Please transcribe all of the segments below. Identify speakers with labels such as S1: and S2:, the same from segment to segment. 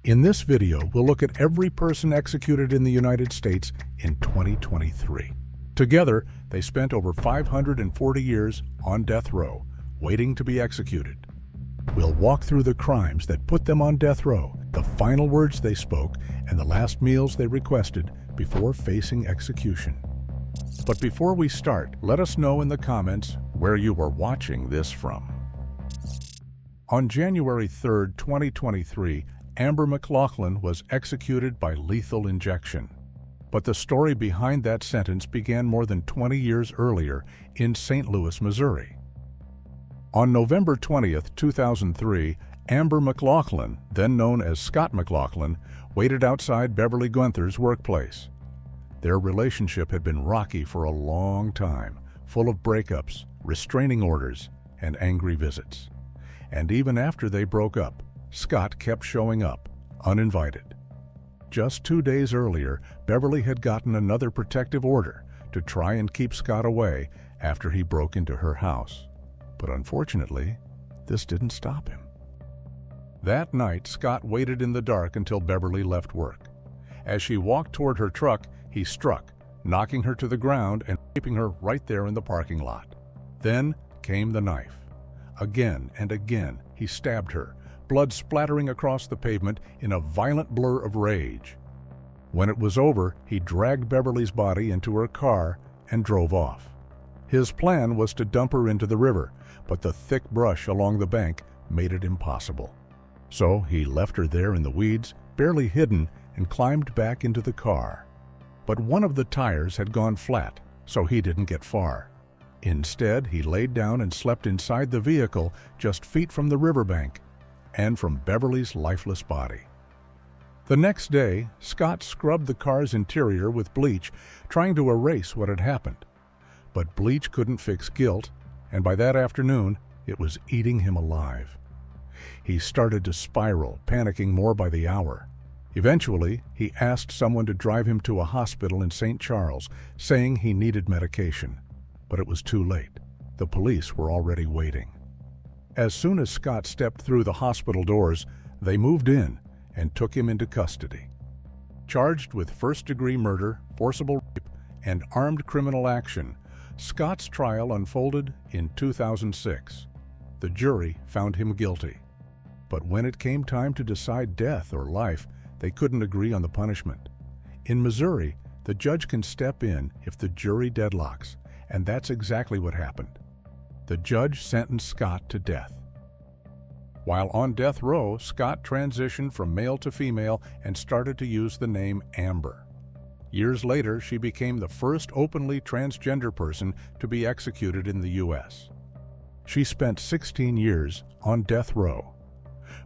S1: In this video, we'll look at every person executed in the United States in 2023. Together, they spent over 540 years on death row, waiting to be executed. We'll walk through the crimes that put them on death row, the final words they spoke, and the last meals they requested before facing execution. But before we start, let us know in the comments where you are watching this from. On January 3, 2023, Amber McLaughlin was executed by lethal injection. But the story behind that sentence began more than 20 years earlier in St. Louis, Missouri. On November 20, 2003, Amber McLaughlin, then known as Scott McLaughlin, waited outside Beverly Guenther's workplace. Their relationship had been rocky for a long time, full of breakups, restraining orders, and angry visits. And even after they broke up, Scott kept showing up, uninvited. Just 2 days earlier, Beverly had gotten another protective order to try and keep Scott away after he broke into her house. But unfortunately, this didn't stop him. That night, Scott waited in the dark until Beverly left work. As she walked toward her truck, he struck, knocking her to the ground and keeping her right there in the parking lot. Then came the knife. Again and again, he stabbed her, blood splattering across the pavement in a violent blur of rage. When it was over, he dragged Beverly's body into her car and drove off. His plan was to dump her into the river, but the thick brush along the bank made it impossible. So he left her there in the weeds, barely hidden, and climbed back into the car. But one of the tires had gone flat, so he didn't get far. Instead, he laid down and slept inside the vehicle just feet from the riverbank and from Beverly's lifeless body. The next day, Scott scrubbed the car's interior with bleach, trying to erase what had happened. But bleach couldn't fix guilt, and by that afternoon, it was eating him alive. He started to spiral, panicking more by the hour. Eventually, he asked someone to drive him to a hospital in St. Charles, saying he needed medication. But it was too late. The police were already waiting. As soon as Scott stepped through the hospital doors, they moved in and took him into custody. Charged with first-degree murder, forcible rape, and armed criminal action, Scott's trial unfolded in 2006. The jury found him guilty. But when it came time to decide death or life, they couldn't agree on the punishment. In Missouri, the judge can step in if the jury deadlocks, and that's exactly what happened. The judge sentenced Scott to death. While on death row, Scott transitioned from male to female and started to use the name Amber. Years later, she became the first openly transgender person to be executed in the U.S. She spent 16 years on death row.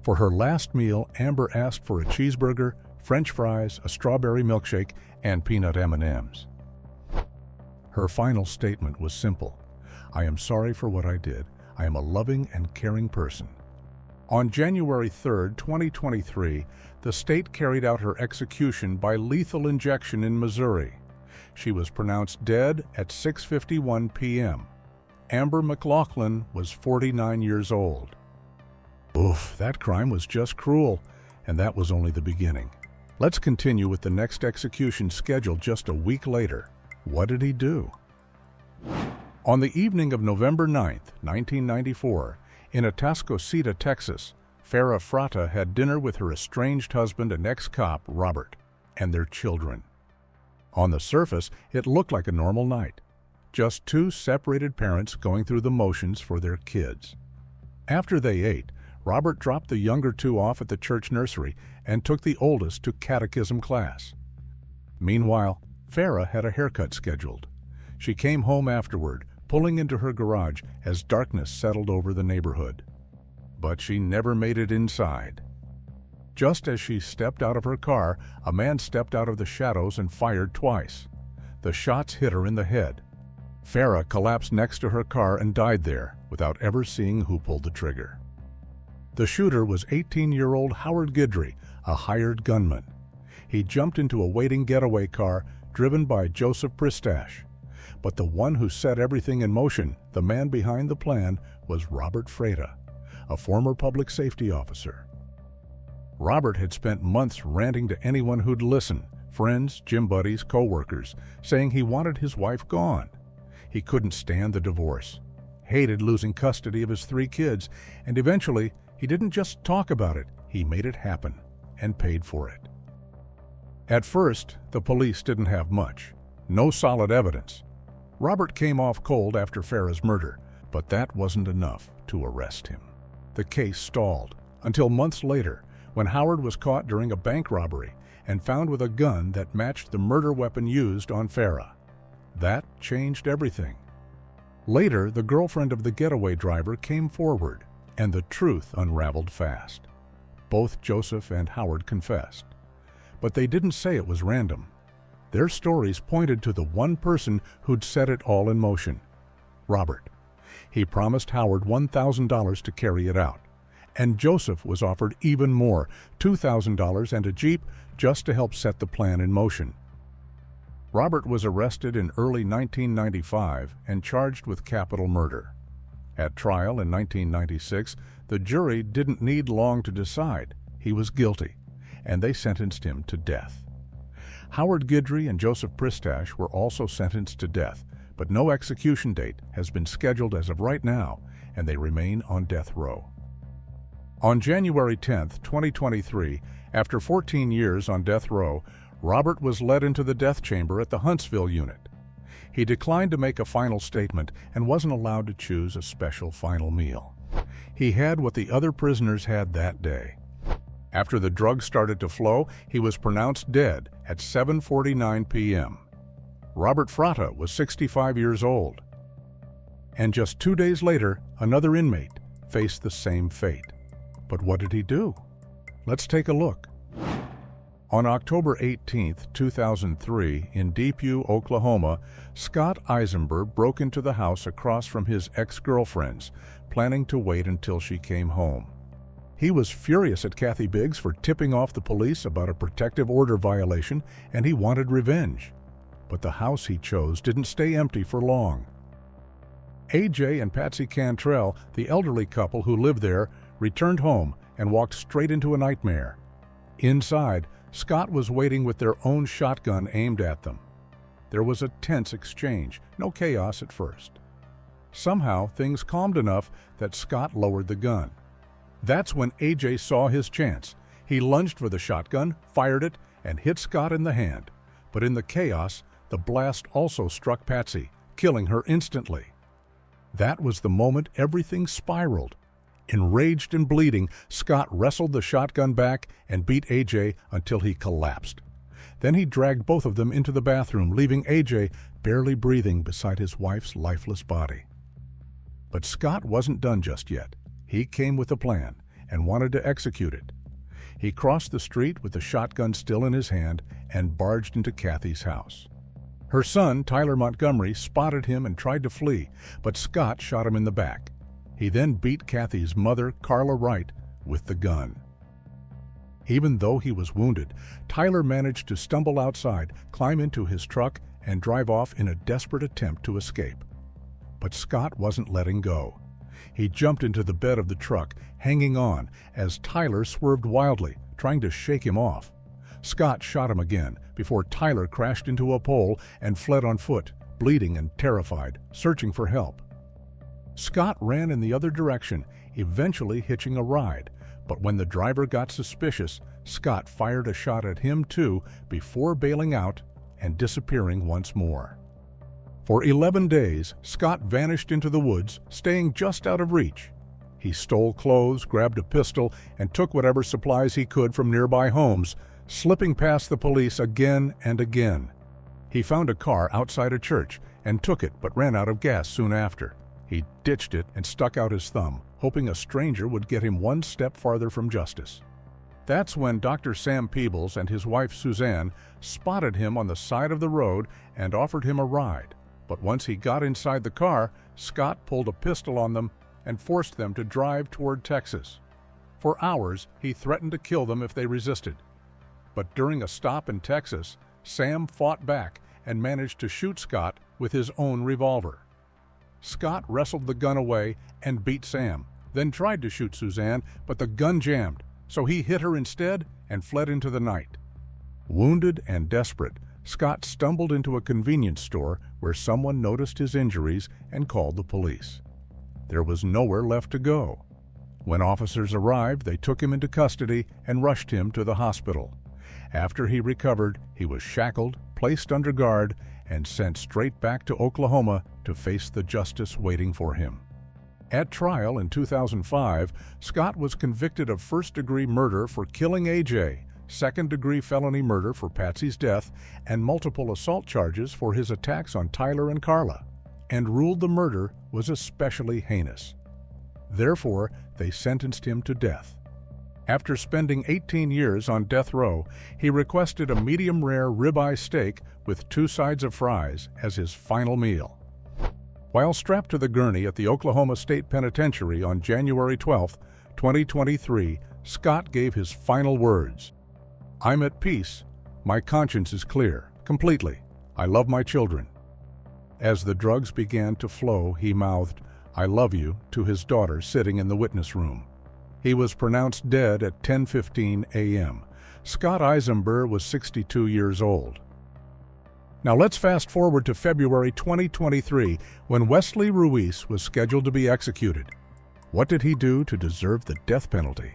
S1: For her last meal, Amber asked for a cheeseburger, French fries, a strawberry milkshake, and peanut M&Ms. Her final statement was simple: "I am sorry for what I did. I am a loving and caring person." On January 3, 2023, the state carried out her execution by lethal injection in Missouri. She was pronounced dead at 6:51 p.m. Amber McLaughlin was 49 years old. Oof, that crime was just cruel, and that was only the beginning. Let's continue with the next execution scheduled just a week later. What did he do? On the evening of November 9, 1994, in Atascocita, Texas, Fratta had dinner with her estranged husband and ex-cop, Robert, and their children. On the surface, it looked like a normal night. Just two separated parents going through the motions for their kids. After they ate, Robert dropped the younger two off at the church nursery and took the oldest to catechism class. Meanwhile, Farrah had a haircut scheduled. She came home afterward, pulling into her garage as darkness settled over the neighborhood. But she never made it inside. Just as she stepped out of her car, a man stepped out of the shadows and fired twice. The shots hit her in the head. Farrah collapsed next to her car and died there without ever seeing who pulled the trigger. The shooter was 18-year-old Howard Guidry, a hired gunman. He jumped into a waiting getaway car driven by Joseph Pristash. But the one who set everything in motion, the man behind the plan, was Robert Fratta, a former public safety officer. Robert had spent months ranting to anyone who'd listen, friends, gym buddies, co-workers, saying he wanted his wife gone. He couldn't stand the divorce, hated losing custody of his 3 kids, and eventually he didn't just talk about it, he made it happen and paid for it. At first, the police didn't have much, no solid evidence. Robert came off cold after Farah's murder, but that wasn't enough to arrest him. The case stalled until months later, when Howard was caught during a bank robbery and found with a gun that matched the murder weapon used on Farah. That changed everything. Later, the girlfriend of the getaway driver came forward, and the truth unraveled fast. Both Joseph and Howard confessed. But they didn't say it was random. Their stories pointed to the one person who'd set it all in motion, Robert. He promised Howard $1,000 to carry it out, and Joseph was offered even more, $2,000 and a Jeep, just to help set the plan in motion. Robert was arrested in early 1995 and charged with capital murder. At trial in 1996, the jury didn't need long to decide. He was guilty, and they sentenced him to death. Howard Guidry and Joseph Pristash were also sentenced to death, but no execution date has been scheduled as of right now, and they remain on death row. On January 10, 2023, after 14 years on death row, Robert was led into the death chamber at the Huntsville unit. He declined to make a final statement and wasn't allowed to choose a special final meal. He had what the other prisoners had that day. After the drugs started to flow, he was pronounced dead at 7:49 p.m. Robert Fratta was 65 years old. And just 2 days later, another inmate faced the same fate. But what did he do? Let's take a look. On October 18, 2003, in Depew, Oklahoma, Scott Eizember broke into the house across from his ex-girlfriend's, planning to wait until she came home. He was furious at Kathy Biggs for tipping off the police about a protective order violation, and he wanted revenge. But the house he chose didn't stay empty for long. AJ and Patsy Cantrell, the elderly couple who lived there, returned home and walked straight into a nightmare. Inside, Scott was waiting with their own shotgun aimed at them. There was a tense exchange, no chaos at first. Somehow, things calmed enough that Scott lowered the gun. That's when AJ saw his chance. He lunged for the shotgun, fired it, and hit Scott in the hand. But in the chaos, the blast also struck Patsy, killing her instantly. That was the moment everything spiraled. Enraged and bleeding, Scott wrestled the shotgun back and beat AJ until he collapsed. Then he dragged both of them into the bathroom, leaving AJ barely breathing beside his wife's lifeless body. But Scott wasn't done just yet. He came with a plan and wanted to execute it. He crossed the street with the shotgun still in his hand and barged into Kathy's house. Her son, Tyler Montgomery, spotted him and tried to flee, but Scott shot him in the back. He then beat Kathy's mother, Carla Wright, with the gun. Even though he was wounded, Tyler managed to stumble outside, climb into his truck, and drive off in a desperate attempt to escape. But Scott wasn't letting go. He jumped into the bed of the truck, hanging on, as Tyler swerved wildly, trying to shake him off. Scott shot him again before Tyler crashed into a pole and fled on foot, bleeding and terrified, searching for help. Scott ran in the other direction, eventually hitching a ride, but when the driver got suspicious, Scott fired a shot at him too before bailing out and disappearing once more. For 11 days, Scott vanished into the woods, staying just out of reach. He stole clothes, grabbed a pistol, and took whatever supplies he could from nearby homes, slipping past the police again and again. He found a car outside a church and took it but ran out of gas soon after. He ditched it and stuck out his thumb, hoping a stranger would get him one step farther from justice. That's when Dr. Sam Peebles and his wife Suzanne spotted him on the side of the road and offered him a ride. But once he got inside the car, Scott pulled a pistol on them and forced them to drive toward Texas. For hours, he threatened to kill them if they resisted. But during a stop in Texas, Sam fought back and managed to shoot Scott with his own revolver. Scott wrestled the gun away and beat Sam, then tried to shoot Suzanne, but the gun jammed, so he hit her instead and fled into the night. Wounded and desperate, Scott stumbled into a convenience store where someone noticed his injuries and called the police. There was nowhere left to go. When officers arrived, they took him into custody and rushed him to the hospital. After he recovered, he was shackled, placed under guard, and sent straight back to Oklahoma to face the justice waiting for him. At trial in 2005, Scott was convicted of first-degree murder for killing A.J., second-degree felony murder for Patsy's death, and multiple assault charges for his attacks on Tyler and Carla, and ruled the murder was especially heinous. Therefore, they sentenced him to death. After spending 18 years on death row, he requested a medium-rare ribeye steak with 2 sides of fries as his final meal. While strapped to the gurney at the Oklahoma State Penitentiary on January 12, 2023, Scott gave his final words. "I'm at peace. My conscience is clear, completely. I love my children." As the drugs began to flow, he mouthed, "I love you," to his daughter sitting in the witness room. He was pronounced dead at 10:15 a.m. Scott Eizember was 62 years old. Now let's fast forward to February 2023, when Wesley Ruiz was scheduled to be executed. What did he do to deserve the death penalty?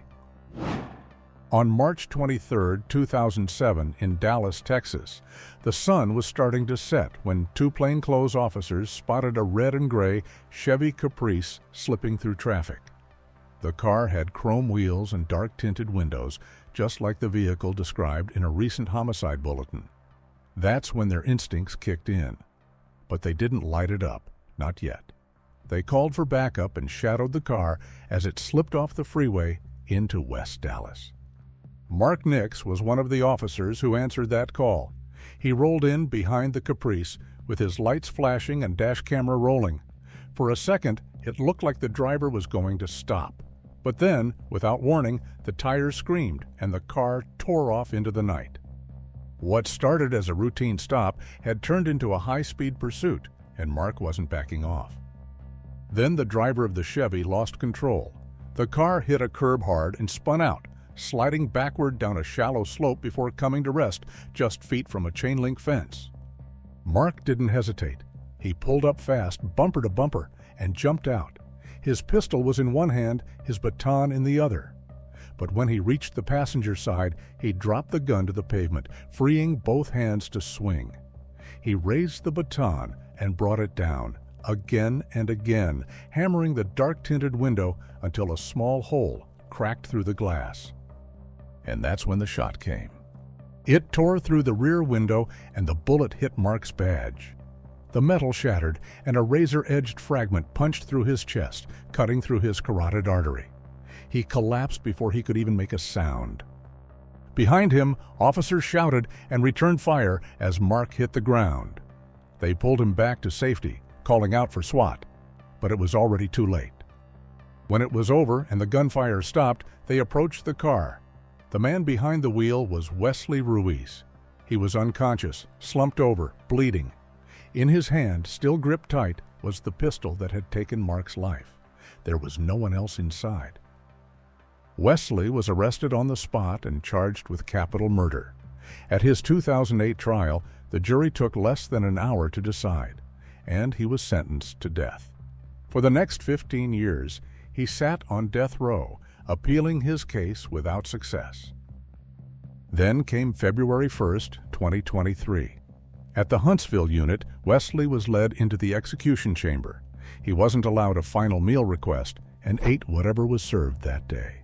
S1: On March 23, 2007, in Dallas, Texas, the sun was starting to set when 2 plainclothes officers spotted a red and gray Chevy Caprice slipping through traffic. The car had chrome wheels and dark-tinted windows, just like the vehicle described in a recent homicide bulletin. That's when their instincts kicked in. But they didn't light it up, not yet. They called for backup and shadowed the car as it slipped off the freeway into West Dallas. Mark Nix was one of the officers who answered that call. He rolled in behind the Caprice with his lights flashing and dash camera rolling. For a second, it looked like the driver was going to stop. But then, without warning, the tires screamed and the car tore off into the night. What started as a routine stop had turned into a high-speed pursuit, and Mark wasn't backing off. Then the driver of the Chevy lost control. The car hit a curb hard and spun out, sliding backward down a shallow slope before coming to rest just feet from a chain-link fence. Mark didn't hesitate. He pulled up fast, bumper to bumper, and jumped out. His pistol was in one hand, his baton in the other. But when he reached the passenger side, he dropped the gun to the pavement, freeing both hands to swing. He raised the baton and brought it down, again and again, hammering the dark-tinted window until a small hole cracked through the glass. And that's when the shot came. It tore through the rear window and the bullet hit Mark's badge. The metal shattered and a razor-edged fragment punched through his chest, cutting through his carotid artery. He collapsed before he could even make a sound. Behind him, officers shouted and returned fire as Mark hit the ground. They pulled him back to safety, calling out for SWAT, but it was already too late. When it was over and the gunfire stopped, they approached the car. The man behind the wheel was Wesley Ruiz. He was unconscious, slumped over, bleeding. In his hand, still gripped tight, was the pistol that had taken Mark's life. There was no one else inside. Wesley was arrested on the spot and charged with capital murder. At his 2008 trial, the jury took less than an hour to decide, and he was sentenced to death. For the next 15 years, he sat on death row, appealing his case without success. Then came February 1st, 2023. At the Huntsville unit, Wesley was led into the execution chamber. He wasn't allowed a final meal request and ate whatever was served that day.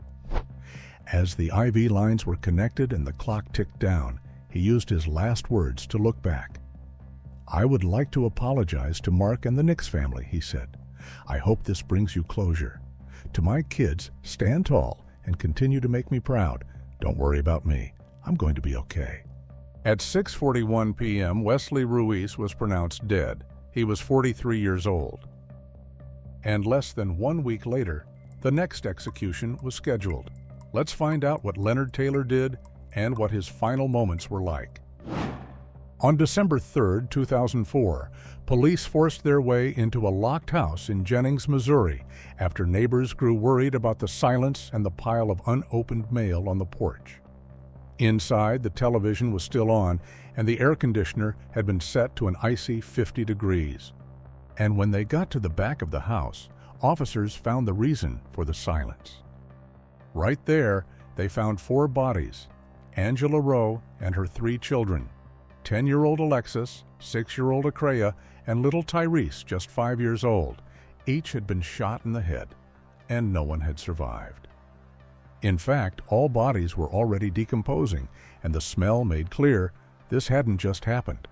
S1: As the IV lines were connected and the clock ticked down, he used his last words to look back. "I would like to apologize to Mark and the Nix family," he said. "I hope this brings you closure. To my kids, stand tall and continue to make me proud. Don't worry about me. I'm going to be okay." At 6:41 p.m., Wesley Ruiz was pronounced dead. He was 43 years old. And less than 1 week later, the next execution was scheduled. Let's find out what Leonard Taylor did and what his final moments were like. On December 3, 2004, police forced their way into a locked house in Jennings, Missouri, after neighbors grew worried about the silence and the pile of unopened mail on the porch. Inside, the television was still on, and the air conditioner had been set to an icy 50 degrees. And when they got to the back of the house, officers found the reason for the silence. Right there, they found 4 bodies: Angela Rowe and her 3 children, 10-year-old Alexis, 6-year-old Acrea, and little Tyrese, just 5 years old. Each had been shot in the head, and no one had survived. In fact, all bodies were already decomposing, and the smell made clear this hadn't just happened.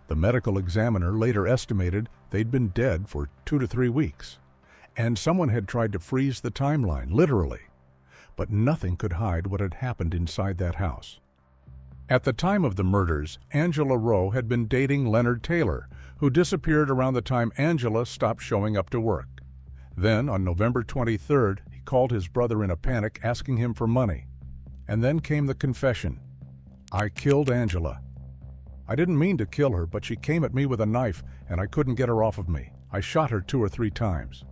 S1: The medical examiner later estimated they'd been dead for 2 to 3 weeks, and someone had tried to freeze the timeline, literally. But nothing could hide what had happened inside that house. At the time of the murders, Angela Rowe had been dating Leonard Taylor, who disappeared around the time Angela stopped showing up to work. Then, on November 23rd, he called his brother in a panic, asking him for money. And then came the confession: "I killed Angela. I didn't mean to kill her, but she came at me with a knife, and I couldn't get her off of me. I shot her 2 or 3 times.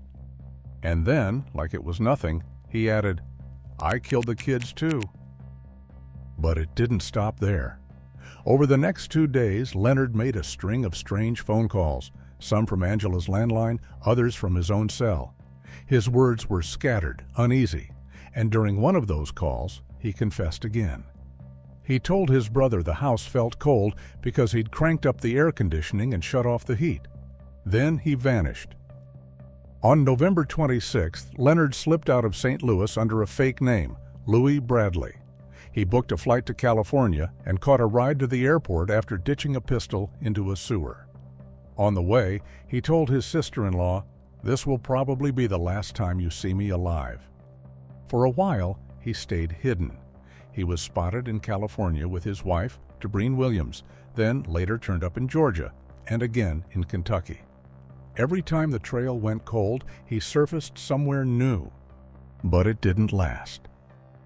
S1: And then, like it was nothing, he added, "I killed the kids too." But it didn't stop there. Over the next 2 days, Leonard made a string of strange phone calls, some from Angela's landline, others from his own cell. His words were scattered, uneasy, and during one of those calls, he confessed again. He told his brother the house felt cold because he'd cranked up the air conditioning and shut off the heat. Then he vanished. On November 26th, Leonard slipped out of St. Louis under a fake name, Louis Bradley. He booked a flight to California and caught a ride to the airport after ditching a pistol into a sewer. On the way, he told his sister-in-law, "This will probably be the last time you see me alive." For a while, he stayed hidden. He was spotted in California with his wife, Debreen Williams, then later turned up in Georgia, and again in Kentucky. Every time the trail went cold, he surfaced somewhere new. But it didn't last.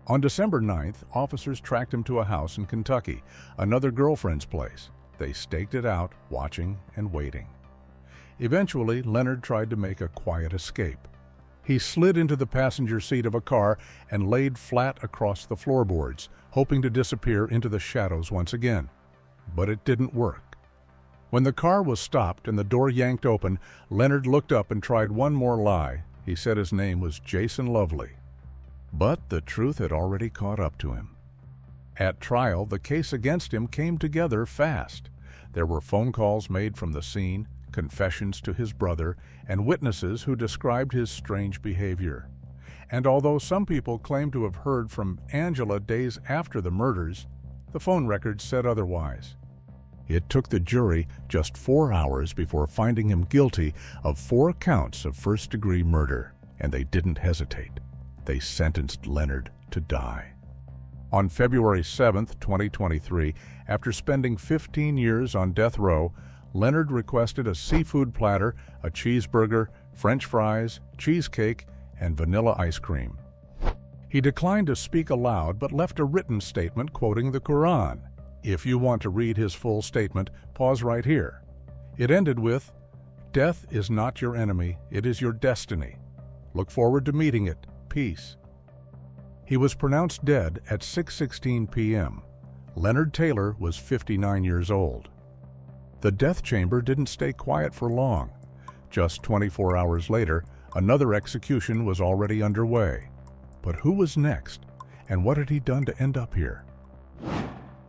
S1: On December 9th, officers tracked him to a house in Kentucky, another girlfriend's place. They staked it out, watching and waiting. Eventually, Leonard tried to make a quiet escape. He slid into the passenger seat of a car and laid flat across the floorboards, hoping to disappear into the shadows once again. But it didn't work. When the car was stopped and the door yanked open, Leonard looked up and tried one more lie. He said his name was Jason Lovely. But the truth had already caught up to him. At trial, the case against him came together fast. There were phone calls made from the scene, confessions to his brother, and witnesses who described his strange behavior. And although some people claimed to have heard from Angela days after the murders, the phone records said otherwise. It took the jury just 4 hours before finding him guilty of 4 counts of first-degree murder, and they didn't hesitate. They sentenced Leonard to die. On February 7, 2023, after spending 15 years on death row, Leonard requested a seafood platter, a cheeseburger, French fries, cheesecake, and vanilla ice cream. He declined to speak aloud but left a written statement quoting the Quran. If you want to read his full statement, pause right here. It ended with, "Death is not your enemy, it is your destiny. Look forward to meeting it. Peace." He was pronounced dead at 6:16 p.m. Leonard Taylor was 59 years old. The death chamber didn't stay quiet for long. Just 24 hours later, another execution was already underway. But who was next, and what had he done to end up here?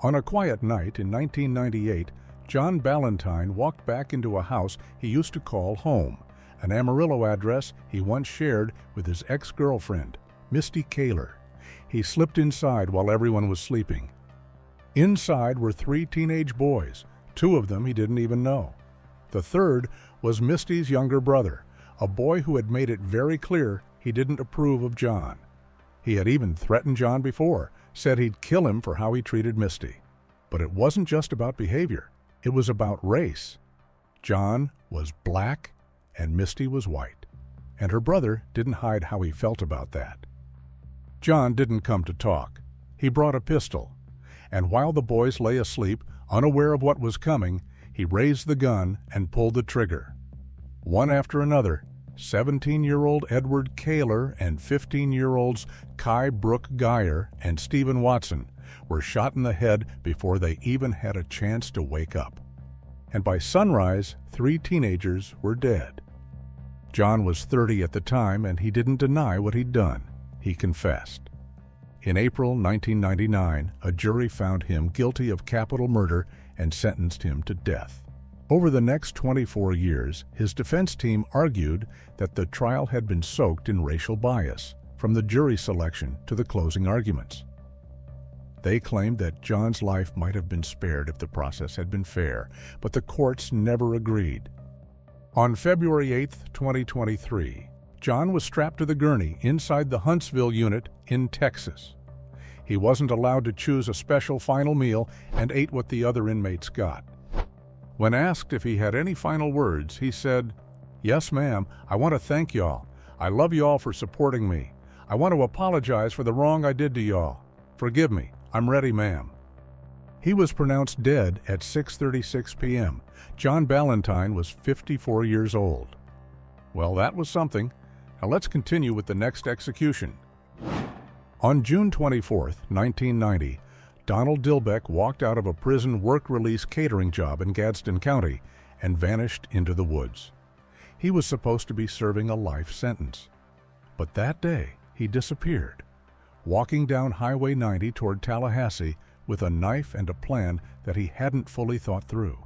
S1: On a quiet night in 1998, John Balentine walked back into a house he used to call home, an Amarillo address he once shared with his ex-girlfriend, Misty Kaler. He slipped inside while everyone was sleeping. Inside were 3 teenage boys, 2 of them he didn't even know. The third was Misty's younger brother, a boy who had made it very clear he didn't approve of John. He had even threatened John before, said he'd kill him for how he treated Misty. But it wasn't just about behavior, it was about race. John was black and Misty was white, and her brother didn't hide how he felt about that. John didn't come to talk. He brought a pistol, and while the boys lay asleep, unaware of what was coming, he raised the gun and pulled the trigger. One after another, 17-year-old Edward Kaler and 15-year-olds Kai Brooke Geyer and Stephen Watson were shot in the head before they even had a chance to wake up. And by sunrise, 3 teenagers were dead. John was 30 at the time, and he didn't deny what he'd done. He confessed. In April 1999, a jury found him guilty of capital murder and sentenced him to death. Over the next 24 years, his defense team argued that the trial had been soaked in racial bias, from the jury selection to the closing arguments. They claimed that John's life might have been spared if the process had been fair, but the courts never agreed. On February 8, 2023, John was strapped to the gurney inside the Huntsville unit in Texas. He wasn't allowed to choose a special final meal and ate what the other inmates got. When asked if he had any final words, he said, "Yes, ma'am, I want to thank y'all. I love y'all for supporting me. I want to apologize for the wrong I did to y'all. Forgive me. I'm ready, ma'am." He was pronounced dead at 6:36 p.m. John Balentine was 54 years old. Well, that was something. Now let's continue with the next execution. On June 24, 1990, Donald Dillbeck walked out of a prison work-release catering job in Gadsden County and vanished into the woods. He was supposed to be serving a life sentence. But that day, he disappeared, walking down Highway 90 toward Tallahassee with a knife and a plan that he hadn't fully thought through.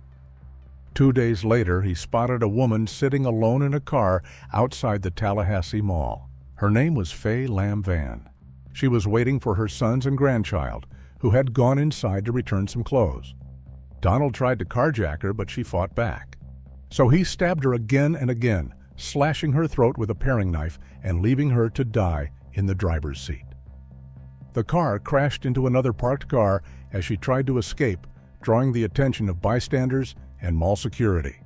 S1: 2 days later, he spotted a woman sitting alone in a car outside the Tallahassee Mall. Her name was Faye Lamb Van. She was waiting for her sons and grandchild, who had gone inside to return some clothes. Donald tried to carjack her, but she fought back. So he stabbed her again and again, slashing her throat with a paring knife and leaving her to die in the driver's seat. The car crashed into another parked car as she tried to escape, drawing the attention of bystanders and mall security.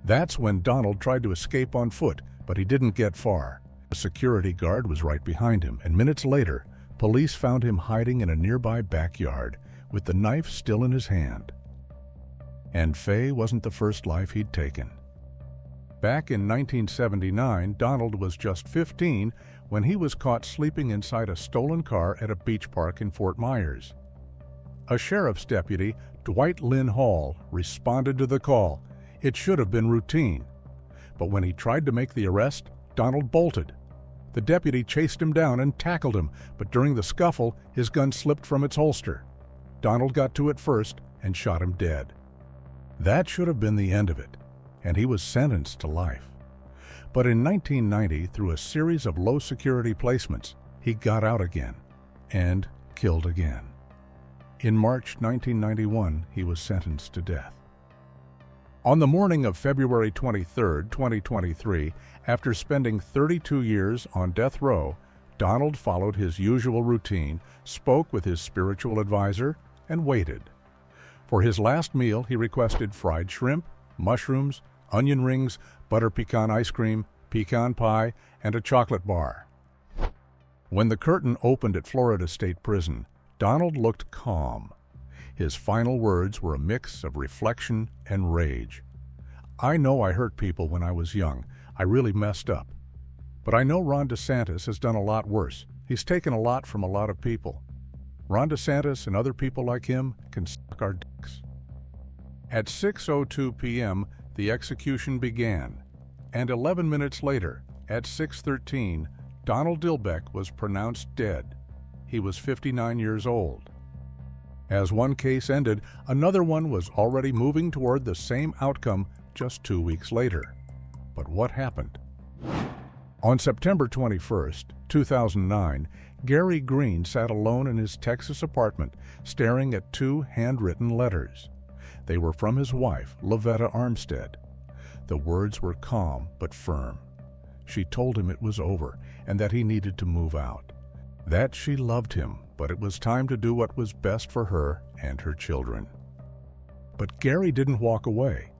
S1: That's when Donald tried to escape on foot, but he didn't get far. A security guard was right behind him, and minutes later, police found him hiding in a nearby backyard with the knife still in his hand. And Faye wasn't the first life he'd taken. Back in 1979, Donald was just 15 when he was caught sleeping inside a stolen car at a beach park in Fort Myers. A sheriff's deputy, Dwight Lynn Hall, responded to the call. It should have been routine. But when he tried to make the arrest, Donald bolted. The deputy chased him down and tackled him, but during the scuffle, his gun slipped from its holster. Donald got to it first and shot him dead. That should have been the end of it, and he was sentenced to life. But in 1990, through a series of low-security placements, he got out again and killed again. In March 1991, he was sentenced to death. On the morning of February 23, 2023, after spending 32 years on death row, Donald followed his usual routine, spoke with his spiritual advisor, and waited. For his last meal, he requested fried shrimp, mushrooms, onion rings, butter pecan ice cream, pecan pie, and a chocolate bar. When the curtain opened at Florida State Prison, Donald looked calm. His final words were a mix of reflection and rage. "I know I hurt people when I was young. I really messed up. But I know Ron DeSantis has done a lot worse. He's taken a lot from a lot of people. Ron DeSantis and other people like him can suck our dicks." At 6:02 p.m., the execution began, and 11 minutes later, at 6:13, Donald Dillbeck was pronounced dead. He was 59 years old. As one case ended, another one was already moving toward the same outcome just 2 weeks later. But what happened? On September 21, 2009, Gary Green sat alone in his Texas apartment, staring at 2 handwritten letters. They were from his wife, Lavetta Armstead. The words were calm but firm. She told him it was over and that he needed to move out. That she loved him, but it was time to do what was best for her and her children. But Gary didn't walk away.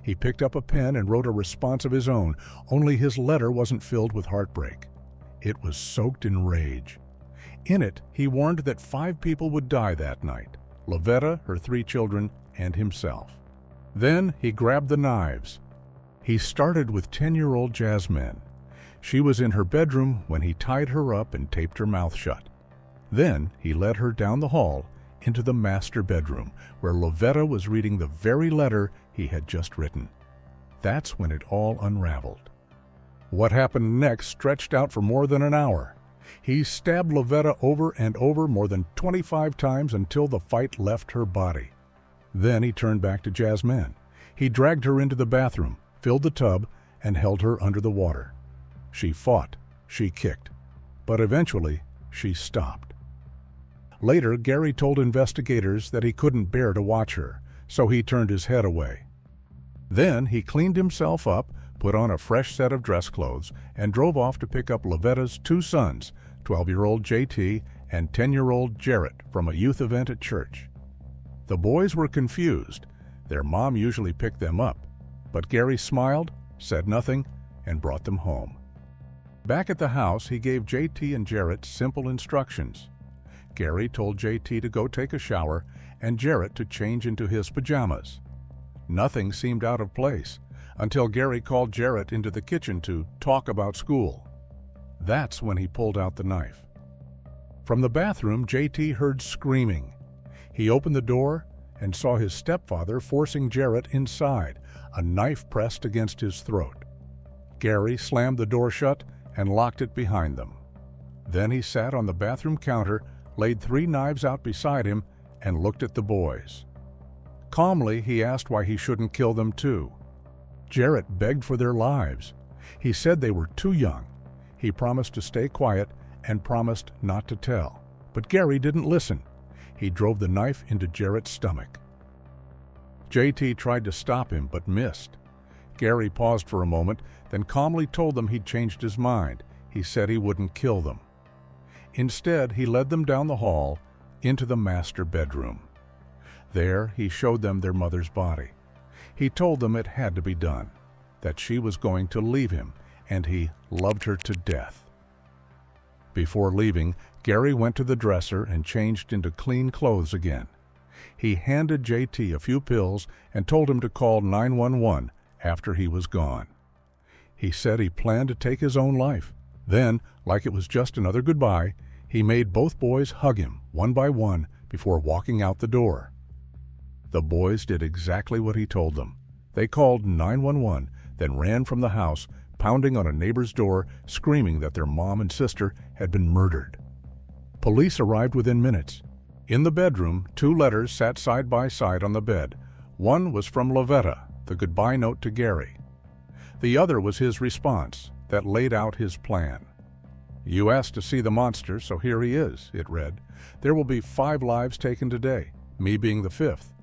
S1: He picked up a pen and wrote a response of his own, only his letter wasn't filled with heartbreak. It was soaked in rage. In it, he warned that 5 people would die that night, Lovetta, her 3 children, and himself. Then he grabbed the knives. He started with 10-year-old Jemaine. She was in her bedroom when he tied her up and taped her mouth shut. Then he led her down the hall into the master bedroom, where Lovetta was reading the very letter he had just written. That's when it all unraveled. What happened next stretched out for more than an hour. He stabbed Lovetta over and over more than 25 times until the fight left her body. Then he turned back to Jemaine. He dragged her into the bathroom, filled the tub, and held her under the water. She fought, she kicked, but eventually she stopped. Later, Gary told investigators that he couldn't bear to watch her, so he turned his head away. Then he cleaned himself up, put on a fresh set of dress clothes, and drove off to pick up Lovetta's 2 sons, 12-year-old JT and 10-year-old Jarrett, from a youth event at church. The boys were confused. Their mom usually picked them up, but Gary smiled, said nothing, and brought them home. Back at the house, he gave JT and Jarrett simple instructions. Gary told JT to go take a shower and Jarrett to change into his pajamas. Nothing seemed out of place until Gary called Jarrett into the kitchen to talk about school. That's when he pulled out the knife. From the bathroom, JT heard screaming. He opened the door and saw his stepfather forcing Jarrett inside, a knife pressed against his throat. Gary slammed the door shut and locked it behind them. Then he sat on the bathroom counter, laid 3 knives out beside him, and looked at the boys. Calmly, he asked why he shouldn't kill them too. Jarrett begged for their lives. He said they were too young. He promised to stay quiet and promised not to tell. But Gary didn't listen. He drove the knife into Jarrett's stomach. JT tried to stop him but missed. Gary paused for a moment, then calmly told them he'd changed his mind. He said he wouldn't kill them. Instead, he led them down the hall into the master bedroom. There, he showed them their mother's body. He told them it had to be done, that she was going to leave him, and he loved her to death. Before leaving, Gary went to the dresser and changed into clean clothes again. He handed JT a few pills and told him to call 911 after he was gone. He said he planned to take his own life. Then, like it was just another goodbye, he made both boys hug him one by one before walking out the door. The boys did exactly what he told them. They called 911, then ran from the house, pounding on a neighbor's door, screaming that their mom and sister had been murdered. Police arrived within minutes. In the bedroom, 2 letters sat side by side on the bed. One was from Lovetta, the goodbye note to Gary. The other was his response that laid out his plan. "You asked to see the monster, so here he is," it read. "There will be 5 lives taken today, me being the 5th.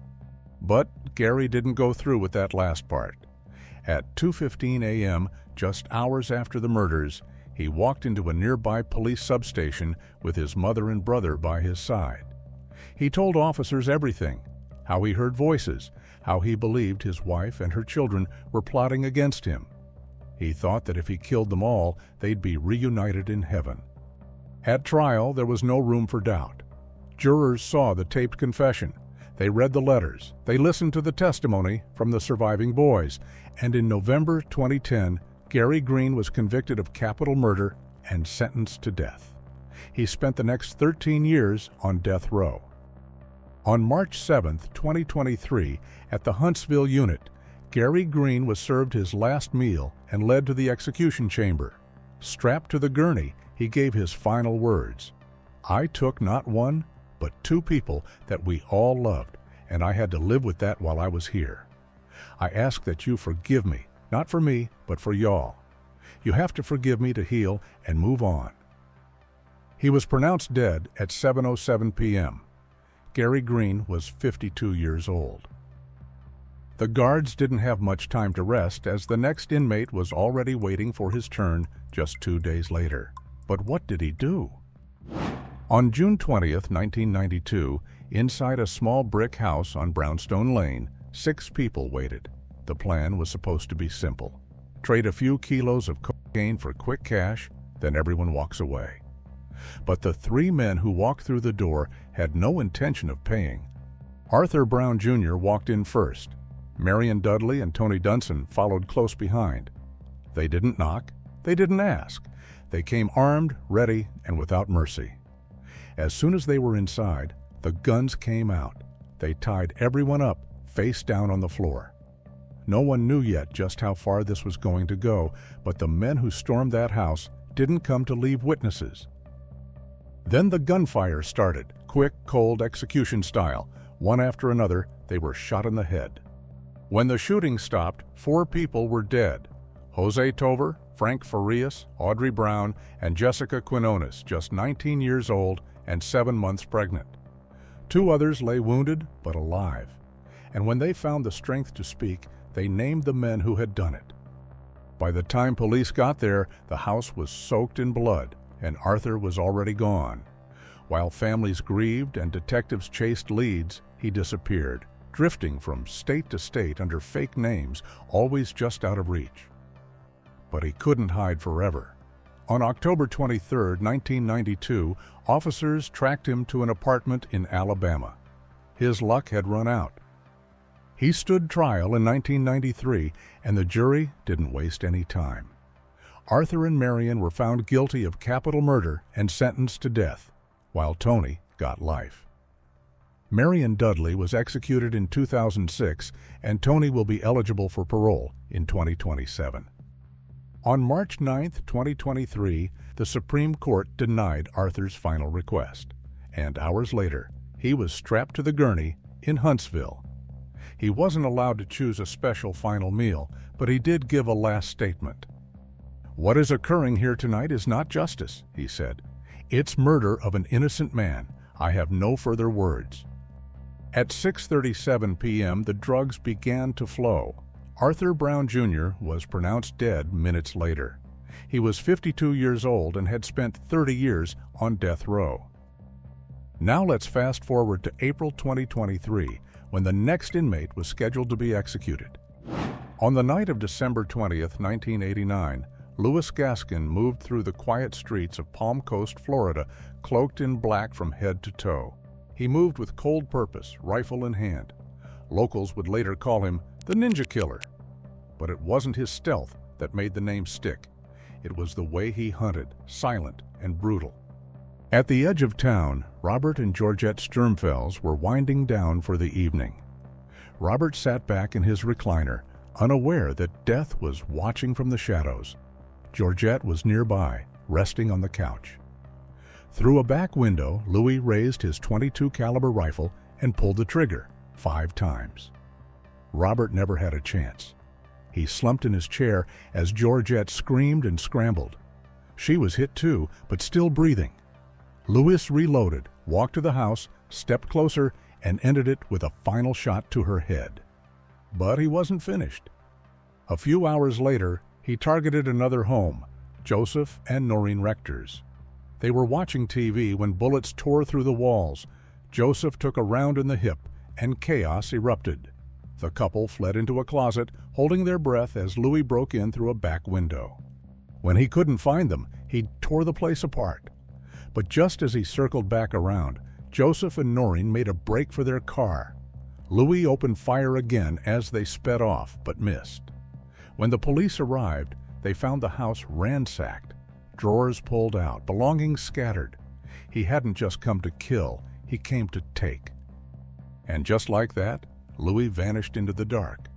S1: But Gary didn't go through with that last part. At 2:15 a.m., just hours after the murders, he walked into a nearby police substation with his mother and brother by his side. He told officers everything, how he heard voices, how he believed his wife and her children were plotting against him. He thought that if he killed them all, they'd be reunited in heaven. At trial, there was no room for doubt. Jurors saw the taped confession. They read the letters. They listened to the testimony from the surviving boys. And in November 2010, Gary Green was convicted of capital murder and sentenced to death. He spent the next 13 years on death row. On March 7, 2023, at the Huntsville unit, Gary Green was served his last meal and led to the execution chamber. Strapped to the gurney, he gave his final words. "I took not 1, but 2 people that we all loved, and I had to live with that while I was here. I ask that you forgive me, not for me, but for y'all. You have to forgive me to heal and move on." He was pronounced dead at 7:07 p.m. Gary Green was 52 years old. The guards didn't have much time to rest, as the next inmate was already waiting for his turn just 2 days later. But what did he do? On June 20th, 1992, inside a small brick house on Brownstone Lane, 6 people waited. The plan was supposed to be simple. Trade a few kilos of cocaine for quick cash, then everyone walks away. But the 3 men who walked through the door had no intention of paying. Arthur Brown Jr. walked in first. Marion Dudley and Tony Dunson followed close behind. They didn't knock. They didn't ask. They came armed, ready, and without mercy. As soon as they were inside, the guns came out. They tied everyone up, face down on the floor. No one knew yet just how far this was going to go, but the men who stormed that house didn't come to leave witnesses. Then the gunfire started, quick, cold, execution style. One after another, they were shot in the head. When the shooting stopped, 4 people were dead: Jose Tover, Frank Farias, Audrey Brown, and Jessica Quinones, just 19 years old and 7 months pregnant. 2 others lay wounded but alive. And when they found the strength to speak, they named the men who had done it. By the time police got there, the house was soaked in blood, and Arthur was already gone. While families grieved and detectives chased leads, he disappeared, drifting from state to state under fake names, always just out of reach. But he couldn't hide forever. On October 23, 1992, officers tracked him to an apartment in Alabama. His luck had run out. He stood trial in 1993, and the jury didn't waste any time. Arthur and Marion were found guilty of capital murder and sentenced to death, while Tony got life. Marion Dudley was executed in 2006, and Tony will be eligible for parole in 2027. On March 9, 2023, the Supreme Court denied Arthur's final request, and hours later, he was strapped to the gurney in Huntsville. He wasn't allowed to choose a special final meal, but he did give a last statement. "What is occurring here tonight is not justice," he said. "It's murder of an innocent man. I have no further words." At 6:37 p.m., the drugs began to flow. Arthur Brown Jr. was pronounced dead minutes later. He was 52 years old and had spent 30 years on death row. Now let's fast forward to April 2023, when the next inmate was scheduled to be executed. On the night of December 20th, 1989, Louis Gaskin moved through the quiet streets of Palm Coast, Florida, cloaked in black from head to toe. He moved with cold purpose, rifle in hand. Locals would later call him the Ninja Killer. But it wasn't his stealth that made the name stick. It was the way he hunted, silent and brutal. At the edge of town, Robert and Georgette Sturmfels were winding down for the evening. Robert sat back in his recliner, unaware that death was watching from the shadows. Georgette was nearby, resting on the couch. Through a back window, Louis raised his .22 caliber rifle and pulled the trigger 5 times. Robert never had a chance. He slumped in his chair as Georgette screamed and scrambled. She was hit too, but still breathing. Louis reloaded, walked to the house, stepped closer, and ended it with a final shot to her head. But he wasn't finished. A few hours later, he targeted another home, Joseph and Noreen Rector's. They were watching TV when bullets tore through the walls. Joseph took a round in the hip, and chaos erupted. The couple fled into a closet, holding their breath as Louis broke in through a back window. When he couldn't find them, he tore the place apart. But just as he circled back around, Joseph and Noreen made a break for their car. Louis opened fire again as they sped off, but missed. When the police arrived, they found the house ransacked, drawers pulled out, belongings scattered. He hadn't just come to kill, he came to take. And just like that, Louis vanished into the dark.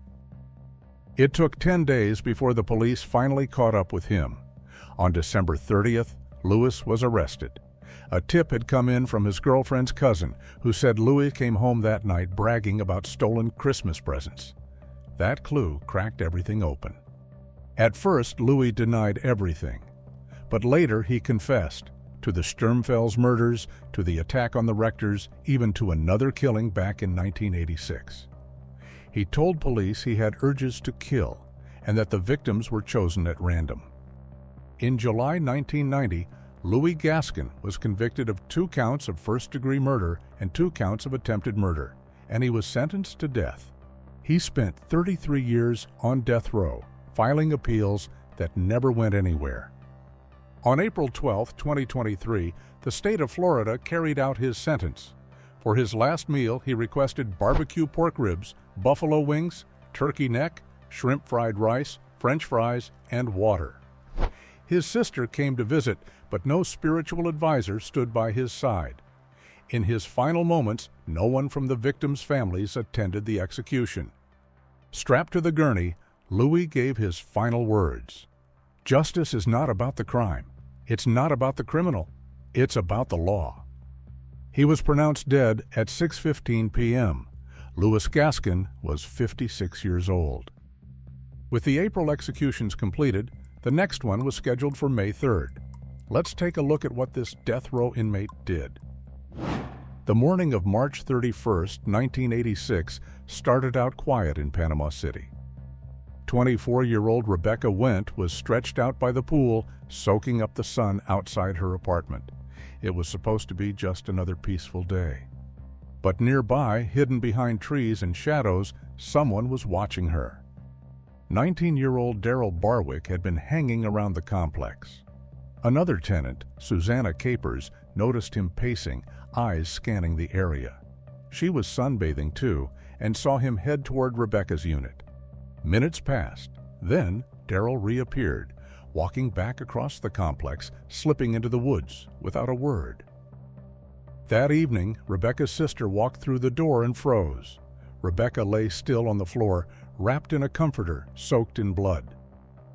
S1: It took 10 days before the police finally caught up with him. On December 30th, Louis was arrested. A tip had come in from his girlfriend's cousin, who said Louis came home that night bragging about stolen Christmas presents. That clue cracked everything open. At first, Louis denied everything. But later he confessed to the Sturmfels murders, to the attack on the Rectors, even to another killing back in 1986. He told police he had urges to kill and that the victims were chosen at random. In July 1990, Louis Gaskin was convicted of 2 counts of first-degree murder and 2 counts of attempted murder, and he was sentenced to death. He spent 33 years on death row, filing appeals that never went anywhere. On April 12, 2023, the state of Florida carried out his sentence. For his last meal, he requested barbecue pork ribs, buffalo wings, turkey neck, shrimp fried rice, French fries, and water. His sister came to visit, but no spiritual advisor stood by his side. In his final moments, no one from the victims' families attended the execution. Strapped to the gurney, Louis gave his final words. "Justice is not about the crime. It's not about the criminal. It's about the law." He was pronounced dead at 6:15 p.m. Louis Gaskin was 56 years old. With the April executions completed, the next one was scheduled for May 3rd. Let's take a look at what this death row inmate did. The morning of March 31st, 1986, started out quiet in Panama City. 24-year-old Rebecca Went was stretched out by the pool, soaking up the sun outside her apartment. It was supposed to be just another peaceful day. But nearby, hidden behind trees and shadows, someone was watching her. 19-year-old Darryl Barwick had been hanging around the complex. Another tenant, Susanna Capers, noticed him pacing, eyes scanning the area. She was sunbathing too, and saw him head toward Rebecca's unit. Minutes passed. Then Darryl reappeared, walking back across the complex, slipping into the woods without a word. That evening, Rebecca's sister walked through the door and froze. Rebecca lay still on the floor, wrapped in a comforter, soaked in blood.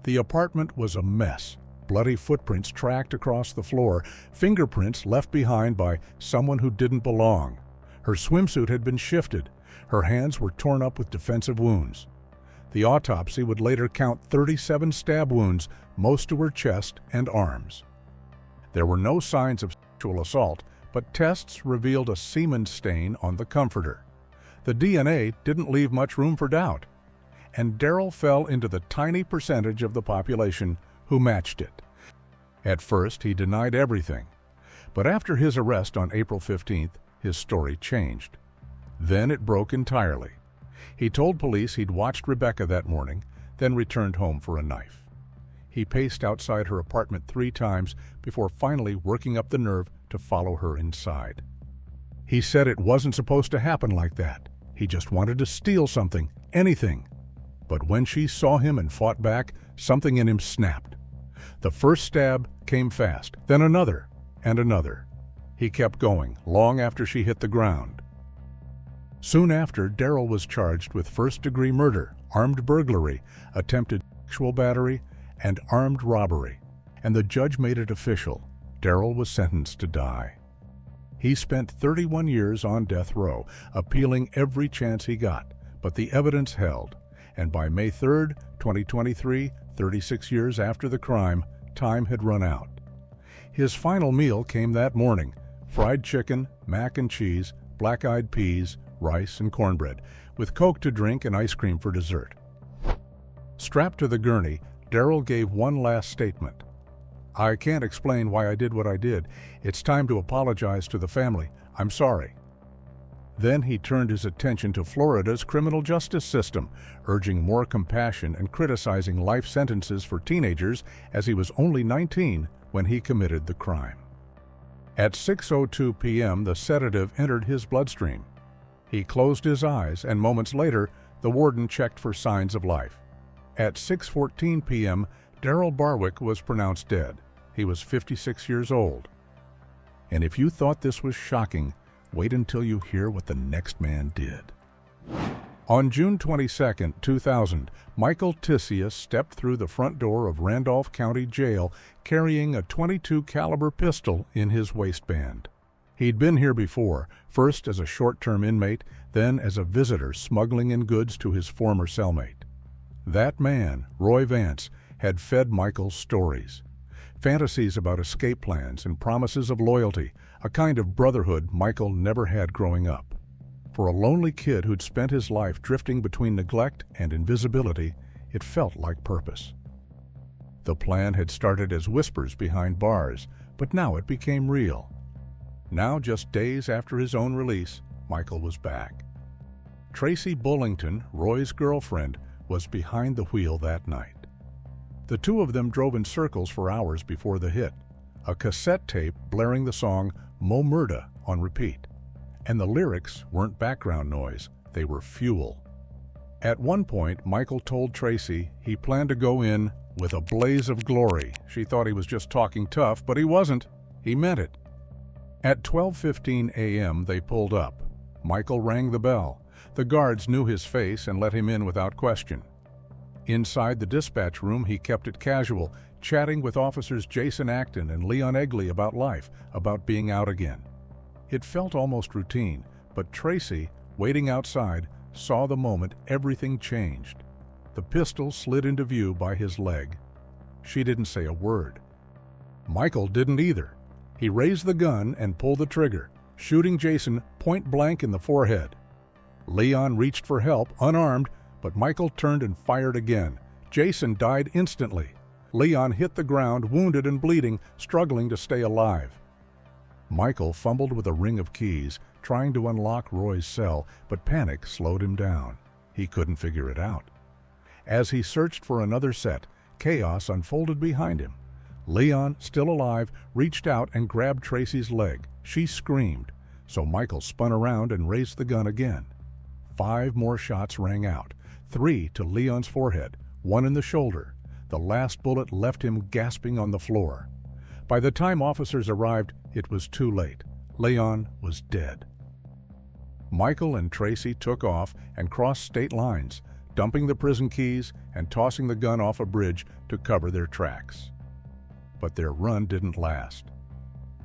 S1: The apartment was a mess. Bloody footprints tracked across the floor, fingerprints left behind by someone who didn't belong. Her swimsuit had been shifted. Her hands were torn up with defensive wounds. The autopsy would later count 37 stab wounds, most to her chest and arms. There were no signs of sexual assault, but tests revealed a semen stain on the comforter. The DNA didn't leave much room for doubt, and Darryl fell into the tiny percentage of the population who matched it. At first, he denied everything, but after his arrest on April 15th, his story changed. Then it broke entirely. He told police he'd watched Rebecca that morning, then returned home for a knife. He paced outside her apartment 3 times before finally working up the nerve to follow her inside. He said it wasn't supposed to happen like that. He just wanted to steal something, anything. But when she saw him and fought back, something in him snapped. The first stab came fast, then another, and another. He kept going, long after she hit the ground. Soon after, Darryl was charged with first-degree murder, armed burglary, attempted sexual battery, and armed robbery, and the judge made it official. Darryl was sentenced to die. He spent 31 years on death row, appealing every chance he got, but the evidence held, and by May 3rd, 2023, 36 years after the crime, time had run out. His final meal came that morning: fried chicken, mac and cheese, black-eyed peas, rice, and cornbread, with Coke to drink and ice cream for dessert. Strapped to the gurney, Darryl gave one last statement. "I can't explain why I did what I did. It's time to apologize to the family. I'm sorry." Then he turned his attention to Florida's criminal justice system, urging more compassion and criticizing life sentences for teenagers, as he was only 19 when he committed the crime. At 6:02 p.m., the sedative entered his bloodstream. He closed his eyes, and moments later, the warden checked for signs of life. At 6:14 p.m., Darryl Barwick was pronounced dead. He was 56 years old. And if you thought this was shocking, wait until you hear what the next man did. On June 22, 2000, Michael Tisius stepped through the front door of Randolph County Jail carrying a .22 caliber pistol in his waistband. He'd been here before, first as a short-term inmate, then as a visitor smuggling in goods to his former cellmate. That man, Roy Vance, had fed Michael stories. Fantasies about escape plans and promises of loyalty, a kind of brotherhood Michael never had growing up. For a lonely kid who'd spent his life drifting between neglect and invisibility, it felt like purpose. The plan had started as whispers behind bars, but now it became real. Now, just days after his own release, Michael was back. Tracy Bullington, Roy's girlfriend, was behind the wheel that night. The two of them drove in circles for hours before the hit, a cassette tape blaring the song Mo Murda on repeat. And the lyrics weren't background noise, they were fuel. At one point, Michael told Tracy he planned to go in with a blaze of glory. She thought he was just talking tough, but he wasn't. He meant it. At 12:15 a.m., they pulled up. Michael rang the bell. The guards knew his face and let him in without question. Inside the dispatch room, he kept it casual, chatting with officers Jason Acton and Leon Egley about life, about being out again. It felt almost routine, but Tracy, waiting outside, saw the moment everything changed. The pistol slid into view by his leg. She didn't say a word. Michael didn't either. He raised the gun and pulled the trigger, shooting Jason point blank in the forehead. Leon reached for help, unarmed, but Michael turned and fired again. Jason died instantly. Leon hit the ground, wounded and bleeding, struggling to stay alive. Michael fumbled with a ring of keys, trying to unlock Roy's cell, but panic slowed him down. He couldn't figure it out. As he searched for another set, chaos unfolded behind him. Leon, still alive, reached out and grabbed Tracy's leg. She screamed, so Michael spun around and raised the gun again. 5 more shots rang out, 3 to Leon's forehead, 1 in the shoulder. The last bullet left him gasping on the floor. By the time officers arrived, it was too late. Leon was dead. Michael and Tracy took off and crossed state lines, dumping the prison keys and tossing the gun off a bridge to cover their tracks. But their run didn't last.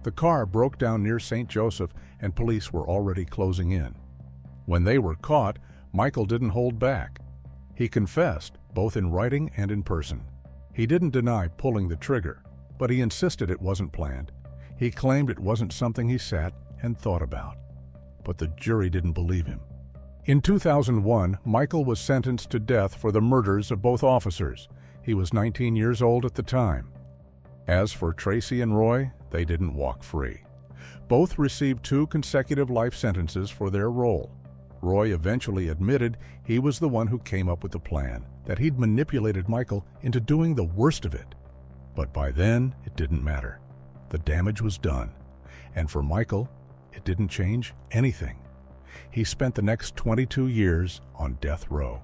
S1: The car broke down near St. Joseph and police were already closing in. When they were caught, Michael didn't hold back. He confessed, both in writing and in person. He didn't deny pulling the trigger, but he insisted it wasn't planned. He claimed it wasn't something he sat and thought about. But the jury didn't believe him. In 2001, Michael was sentenced to death for the murders of both officers. He was 19 years old at the time. As for Tracy and Roy, they didn't walk free. Both received 2 consecutive life sentences for their role. Roy eventually admitted he was the one who came up with the plan, that he'd manipulated Michael into doing the worst of it. But by then, it didn't matter. The damage was done. And for Michael, it didn't change anything. He spent the next 22 years on death row.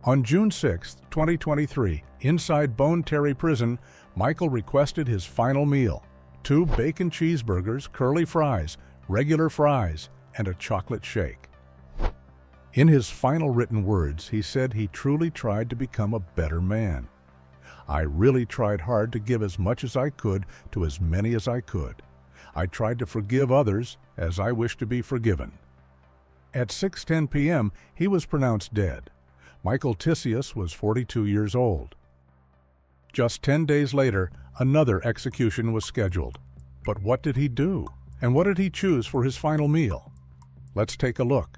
S1: On June 6, 2023, inside Bone Terry Prison, Michael requested his final meal: 2 bacon cheeseburgers, curly fries, regular fries, and a chocolate shake. In his final written words, he said he truly tried to become a better man. I really tried hard to give as much as I could to as many as I could. I tried to forgive others as I wished to be forgiven. At 6:10 p.m., he was pronounced dead. Michael Tisius was 42 years old. Just 10 days later, another execution was scheduled. But what did he do? And what did he choose for his final meal? Let's take a look.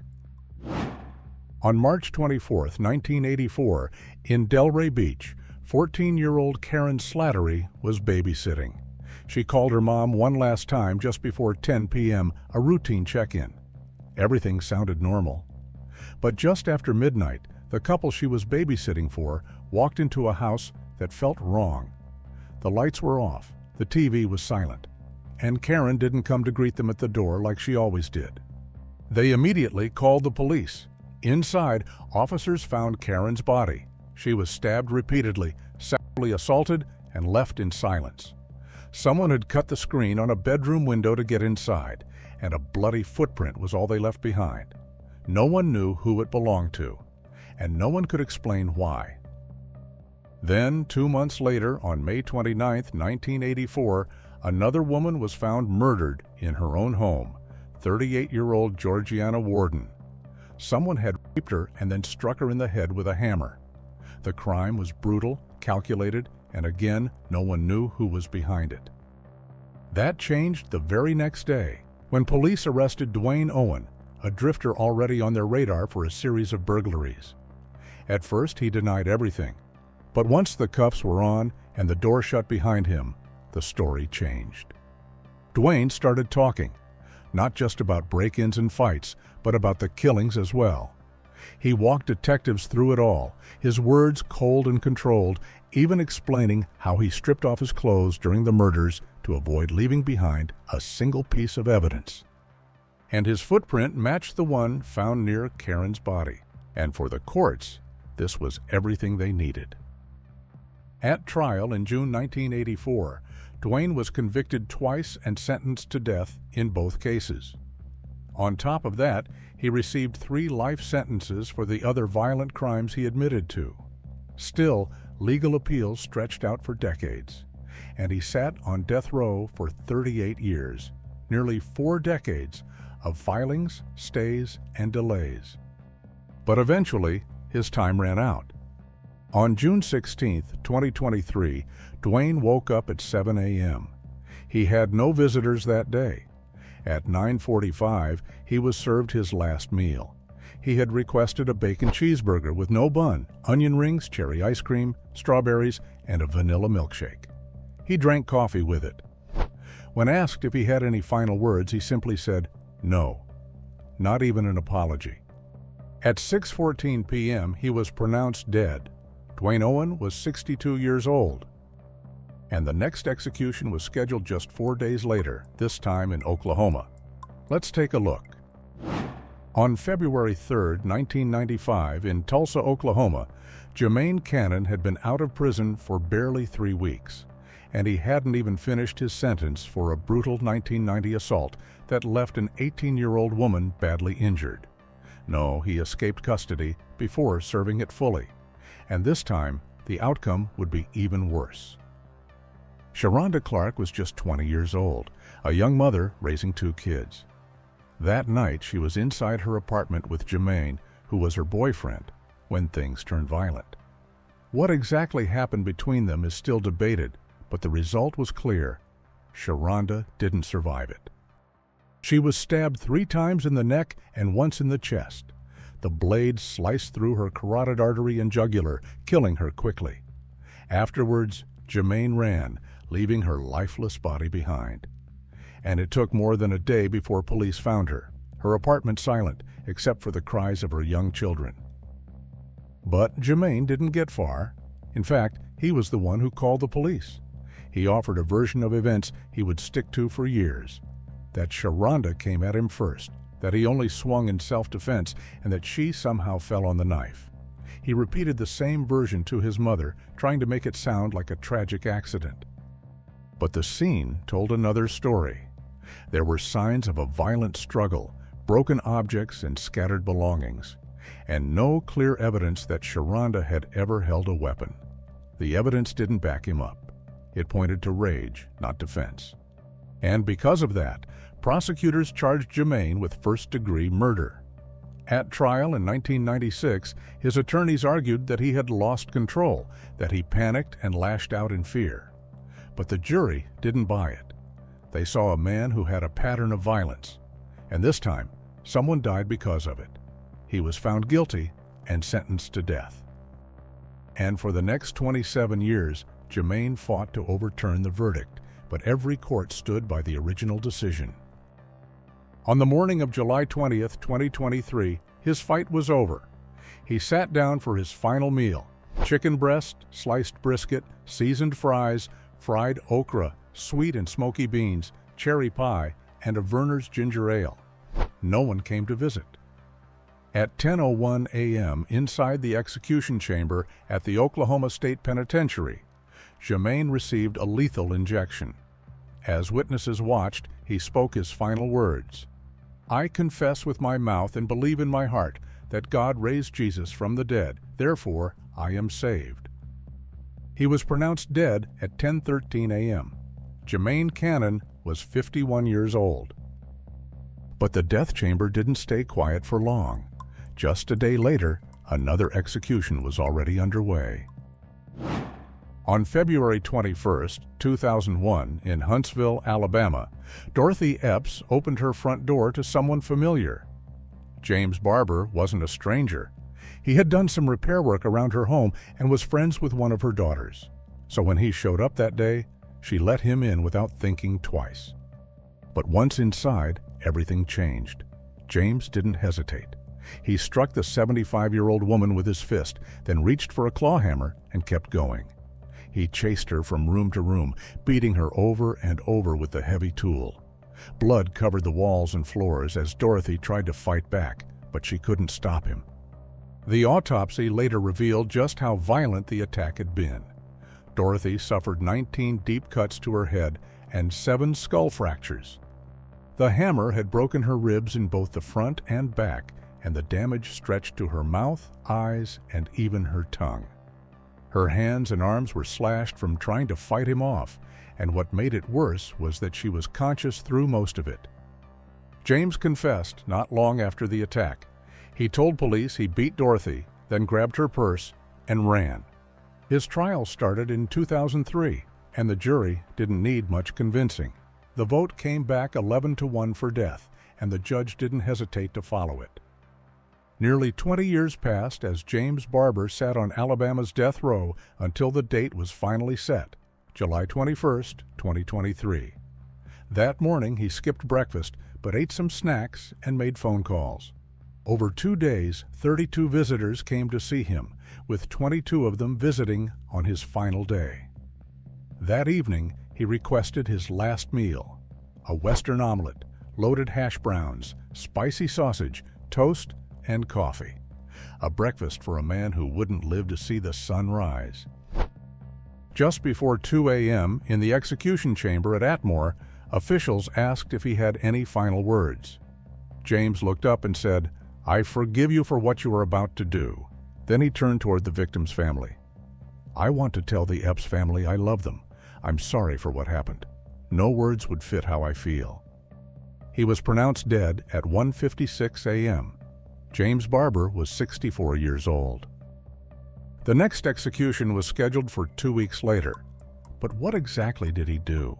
S1: On March 24, 1984, in Delray Beach, 14-year-old Karen Slattery was babysitting. She called her mom one last time just before 10 p.m., a routine check-in. Everything sounded normal. But just after midnight, the couple she was babysitting for walked into a house that felt wrong. The lights were off, the TV was silent, and Karen didn't come to greet them at the door like she always did. They immediately called the police. Inside, officers found Karen's body. She was stabbed repeatedly, sexually assaulted, and left in silence. Someone had cut the screen on a bedroom window to get inside, and a bloody footprint was all they left behind. No one knew who it belonged to, and no one could explain why. Then, 2 months later, on May 29, 1984, another woman was found murdered in her own home, 38-year-old Georgiana Warden. Someone had raped her and then struck her in the head with a hammer. The crime was brutal, calculated, and again, no one knew who was behind it. That changed the very next day, when police arrested Duane Owen, a drifter already on their radar for a series of burglaries. At first, he denied everything. But once the cuffs were on and the door shut behind him, the story changed. Duane started talking, not just about break-ins and fights, but about the killings as well. He walked detectives through it all, his words cold and controlled, even explaining how he stripped off his clothes during the murders to avoid leaving behind a single piece of evidence. and his footprint matched the one found near Karen's body. And for the courts, this was everything they needed. At trial in June 1984, Duane was convicted twice and sentenced to death in both cases. On top of that, he received 3 life sentences for the other violent crimes he admitted to. Still, legal appeals stretched out for decades, and he sat on death row for 38 years, nearly 4 decades of filings, stays, and delays. But eventually, his time ran out. On June 16, 2023, Duane woke up at 7 a.m. He had no visitors that day. At 9:45, he was served his last meal. He had requested a bacon cheeseburger with no bun, onion rings, cherry ice cream, strawberries, and a vanilla milkshake. He drank coffee with it. When asked if he had any final words, he simply said, "No." Not even an apology. At 6:14 p.m., he was pronounced dead. Duane Owen was 62 years old. And the next execution was scheduled just 4 days later, this time in Oklahoma. Let's take a look. On February 3, 1995, in Tulsa, Oklahoma, Jemaine Cannon had been out of prison for barely 3 weeks, and he hadn't even finished his sentence for a brutal 1990 assault that left an 18-year-old woman badly injured. No, he escaped custody before serving it fully, and this time the outcome would be even worse. Sharonda Clark was just 20 years old, a young mother raising 2 kids. That night, she was inside her apartment with Jemaine, who was her boyfriend, when things turned violent. What exactly happened between them is still debated, but the result was clear. Sharonda didn't survive it. She was stabbed 3 times in the neck and once in the chest. The blade sliced through her carotid artery and jugular, killing her quickly. Afterwards, Jemaine ran, leaving her lifeless body behind. And it took more than a day before police found her apartment silent except for the cries of her young children. But Jemaine didn't get far. In fact, he was the one who called the police. He offered a version of events he would stick to for years: that Sharonda came at him first, that he only swung in self-defense, and that she somehow fell on the knife. He repeated the same version to his mother, trying to make it sound like a tragic accident. But the scene told another story. There were signs of a violent struggle, broken objects and scattered belongings, and no clear evidence that Sharonda had ever held a weapon. The evidence didn't back him up. It pointed to rage, not defense. And because of that, prosecutors charged Jemaine with first-degree murder. At trial in 1996, his attorneys argued that he had lost control, that he panicked and lashed out in fear. But the jury didn't buy it. They saw a man who had a pattern of violence, and this time, someone died because of it. He was found guilty and sentenced to death. And for the next 27 years, Jemaine fought to overturn the verdict, but every court stood by the original decision. On the morning of July 20th, 2023, his fight was over. He sat down for his final meal: chicken breast, sliced brisket, seasoned fries, fried okra, sweet and smoky beans, cherry pie, and a Verner's ginger ale. No one came to visit. At 10:01 a.m. inside the execution chamber at the Oklahoma State Penitentiary, Jemaine received a lethal injection. As witnesses watched, he spoke his final words: "I confess with my mouth and believe in my heart that God raised Jesus from the dead. Therefore, I am saved." He was pronounced dead at 10:13 a.m. Jemaine Cannon was 51 years old. But the death chamber didn't stay quiet for long. Just a day later, another execution was already underway. On February 21, 2001, in Huntsville, Alabama, Dorothy Epps opened her front door to someone familiar. James Barber wasn't a stranger. He had done some repair work around her home and was friends with one of her daughters. So when he showed up that day, she let him in without thinking twice. But once inside, everything changed. James didn't hesitate. He struck the 75-year-old woman with his fist, then reached for a claw hammer and kept going. He chased her from room to room, beating her over and over with the heavy tool. Blood covered the walls and floors as Dorothy tried to fight back, but she couldn't stop him. The autopsy later revealed just how violent the attack had been. Dorothy suffered 19 deep cuts to her head and 7 skull fractures. The hammer had broken her ribs in both the front and back, and the damage stretched to her mouth, eyes, and even her tongue. Her hands and arms were slashed from trying to fight him off, and what made it worse was that she was conscious through most of it. James confessed not long after the attack. He told police he beat Dorothy, then grabbed her purse and ran. His trial started in 2003, and the jury didn't need much convincing. The vote came back 11-1 for death, and the judge didn't hesitate to follow it. Nearly 20 years passed as James Barber sat on Alabama's death row until the date was finally set, July 21, 2023. That morning he skipped breakfast but ate some snacks and made phone calls. Over 2 days, 32 visitors came to see him, with 22 of them visiting on his final day. That evening, he requested his last meal: a Western omelet, loaded hash browns, spicy sausage, toast, and coffee. A breakfast for a man who wouldn't live to see the sun rise. Just before 2 a.m., in the execution chamber at Atmore, officials asked if he had any final words. James looked up and said, "I forgive you for what you are about to do." Then he turned toward the victim's family. "I want to tell the Epps family I love them. I'm sorry for what happened. No words would fit how I feel." He was pronounced dead at 1:56 a.m. James Barber was 64 years old. The next execution was scheduled for 2 weeks later. But what exactly did he do?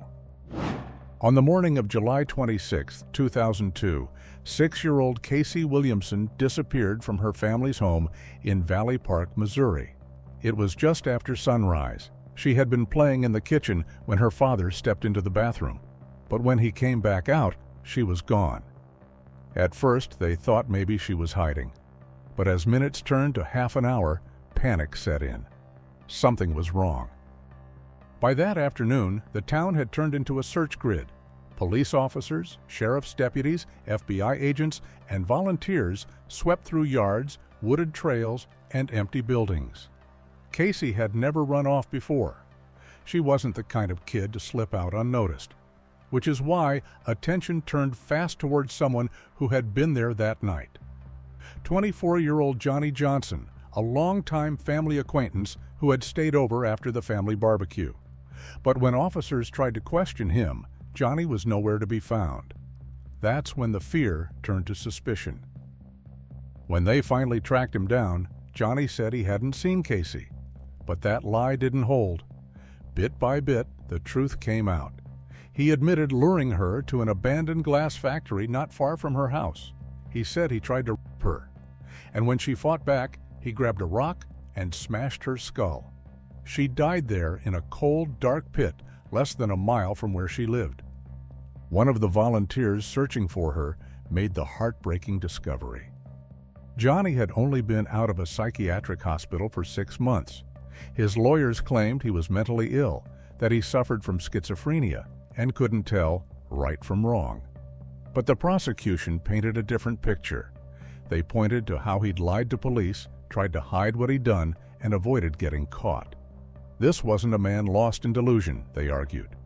S1: On the morning of July 26, 2002, 6-year-old Casey Williamson disappeared from her family's home in Valley Park, Missouri. It was just after sunrise. She had been playing in the kitchen when her father stepped into the bathroom. But when he came back out, she was gone. At first, they thought maybe she was hiding. But as minutes turned to half an hour, panic set in. Something was wrong. By that afternoon, the town had turned into a search grid. Police officers, sheriff's deputies, FBI agents, and volunteers swept through yards, wooded trails, and empty buildings. Casey had never run off before. She wasn't the kind of kid to slip out unnoticed, which is why attention turned fast towards someone who had been there that night. 24-year-old Johnny Johnson, a longtime family acquaintance who had stayed over after the family barbecue. But when officers tried to question him, Johnny was nowhere to be found. That's when the fear turned to suspicion. When they finally tracked him down, Johnny said he hadn't seen Casey. But that lie didn't hold. Bit by bit, the truth came out. He admitted luring her to an abandoned glass factory not far from her house. He said he tried to rape her. And when she fought back, he grabbed a rock and smashed her skull. She died there in a cold, dark pit less than a mile from where she lived. One of the volunteers searching for her made the heartbreaking discovery. Johnny had only been out of a psychiatric hospital for 6 months. His lawyers claimed he was mentally ill, that he suffered from schizophrenia, and couldn't tell right from wrong. But the prosecution painted a different picture. They pointed to how he'd lied to police, tried to hide what he'd done, and avoided getting caught. This wasn't a man lost in delusion, they argued.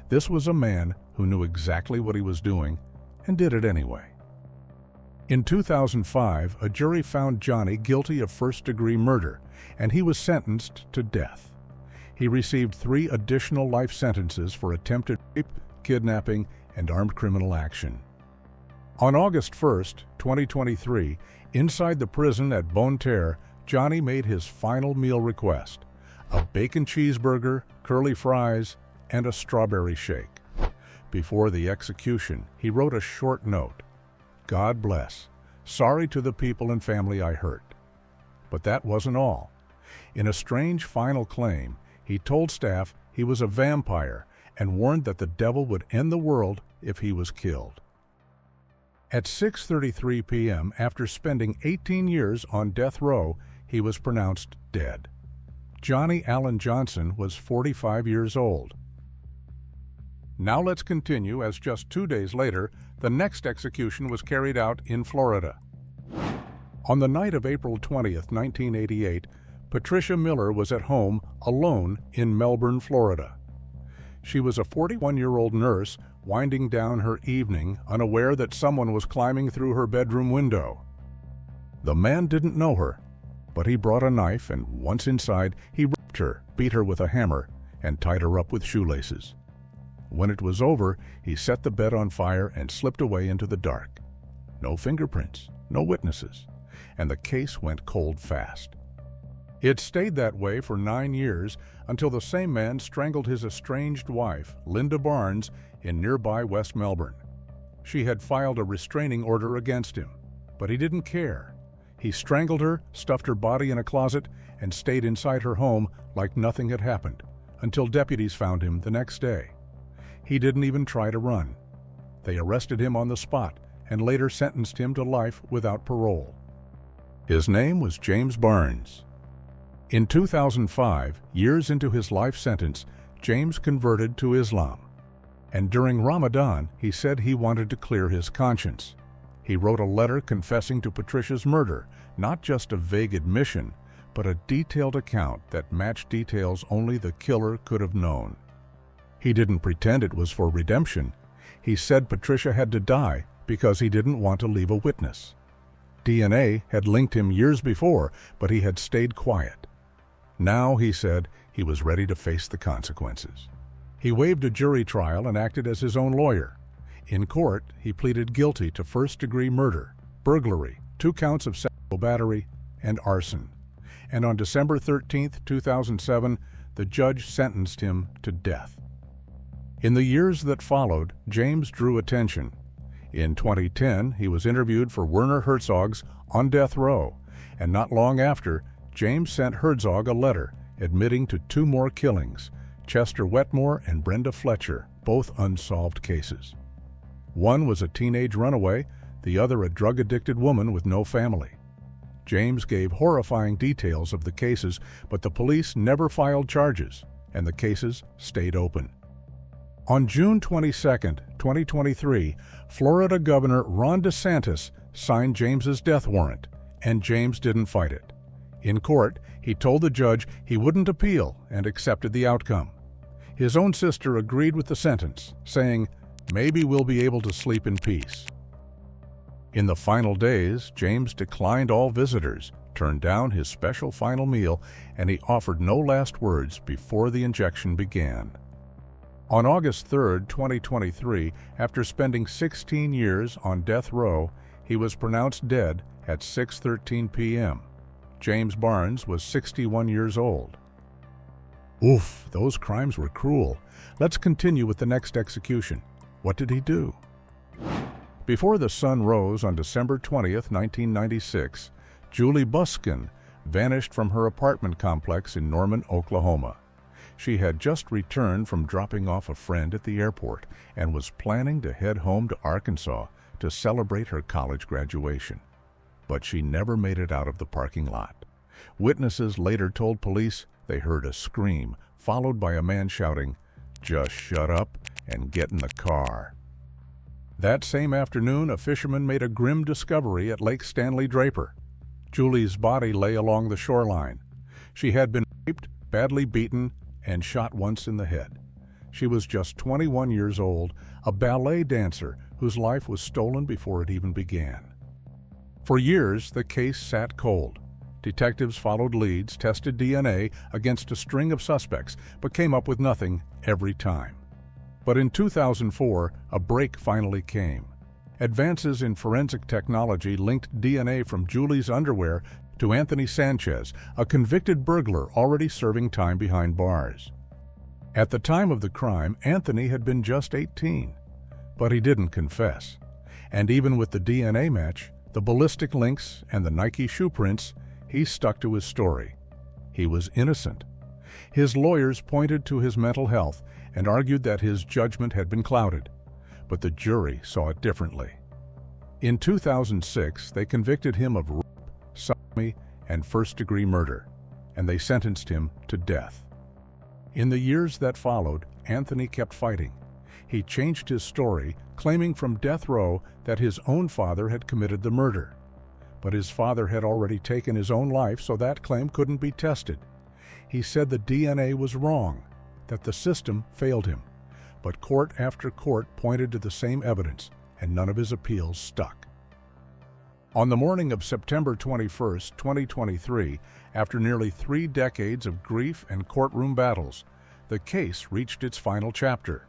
S1: This was a man who knew exactly what he was doing and did it anyway. In 2005, a jury found Johnny guilty of first-degree murder, and he was sentenced to death. He received 3 additional life sentences for attempted rape, kidnapping, and armed criminal action. On August 1, 2023, inside the prison at Bonne Terre, Johnny made his final meal request: a bacon cheeseburger, curly fries, and a strawberry shake. Before the execution, he wrote a short note: "God bless. Sorry to the people and family I hurt." But that wasn't all. In a strange final claim, he told staff he was a vampire and warned that the devil would end the world if he was killed. At 6:33 p.m., after spending 18 years on death row, he was pronounced dead. Johnny Allen Johnson was 45 years old. Now let's continue, as just 2 days later, the next execution was carried out in Florida. On the night of April 20th, 1988, Patricia Miller was at home alone in Melbourne, Florida. She was a 41-year-old nurse winding down her evening, unaware that someone was climbing through her bedroom window. The man didn't know her, but he brought a knife, and once inside, he raped her, beat her with a hammer, and tied her up with shoelaces. When it was over, he set the bed on fire and slipped away into the dark. No fingerprints, no witnesses, and the case went cold fast. It stayed that way for 9 years until the same man strangled his estranged wife, Linda Barnes, in nearby West Melbourne. She had filed a restraining order against him, but he didn't care. He strangled her, stuffed her body in a closet, and stayed inside her home like nothing had happened, until deputies found him the next day. He didn't even try to run. They arrested him on the spot and later sentenced him to life without parole. His name was James Barnes. In 2005, years into his life sentence, James converted to Islam. And during Ramadan, he said he wanted to clear his conscience. He wrote a letter confessing to Patricia's murder, not just a vague admission, but a detailed account that matched details only the killer could have known. He didn't pretend it was for redemption. He said Patricia had to die because he didn't want to leave a witness. DNA had linked him years before, but he had stayed quiet. Now, he said, he was ready to face the consequences. He waived a jury trial and acted as his own lawyer. In court, he pleaded guilty to first-degree murder, burglary, 2 counts of sexual battery, and arson. And on December 13, 2007, the judge sentenced him to death. In the years that followed, James drew attention. In 2010, he was interviewed for Werner Herzog's On Death Row, and not long after, James sent Herzog a letter admitting to 2 more killings, Chester Wetmore and Brenda Fletcher, both unsolved cases. One was a teenage runaway, the other a drug-addicted woman with no family. James gave horrifying details of the cases, but the police never filed charges, and the cases stayed open. On June 22, 2023, Florida Governor Ron DeSantis signed James's death warrant, and James didn't fight it. In court, he told the judge he wouldn't appeal and accepted the outcome. His own sister agreed with the sentence, saying, "Maybe we'll be able to sleep in peace." In the final days, James declined all visitors, turned down his special final meal, and he offered no last words before the injection began. On August 3, 2023, after spending 16 years on death row, he was pronounced dead at 6:13 p.m. James Barnes was 61 years old. Oof, those crimes were cruel. Let's continue with the next execution. What did he do? Before the sun rose on December 20th, 1996, Julie Buskin vanished from her apartment complex in Norman, Oklahoma. She had just returned from dropping off a friend at the airport and was planning to head home to Arkansas to celebrate her college graduation. But she never made it out of the parking lot. Witnesses later told police they heard a scream, followed by a man shouting, "Just shut up and get in the car." That same afternoon, a fisherman made a grim discovery at Lake Stanley Draper. Julie's body lay along the shoreline. She had been raped, badly beaten, and shot once in the head. She was just 21 years old, a ballet dancer whose life was stolen before it even began. For years, the case sat cold. Detectives followed leads, tested DNA against a string of suspects, but came up with nothing every time. But in 2004, a break finally came. Advances in forensic technology linked DNA from Julie's underwear to Anthony Sanchez, a convicted burglar already serving time behind bars. At the time of the crime, Anthony had been just 18, but he didn't confess. And even with the DNA match, the ballistic links, and the Nike shoe prints, he stuck to his story. He was innocent. His lawyers pointed to his mental health and argued that his judgment had been clouded, but the jury saw it differently. In 2006, they convicted him of rape, sodomy, and first-degree murder, and they sentenced him to death. In the years that followed, Anthony kept fighting. He changed his story, claiming from death row that his own father had committed the murder. But his father had already taken his own life, so that claim couldn't be tested. He said the DNA was wrong, that the system failed him. But court after court pointed to the same evidence, and none of his appeals stuck. On the morning of September 21, 2023, after nearly 3 decades of grief and courtroom battles, the case reached its final chapter.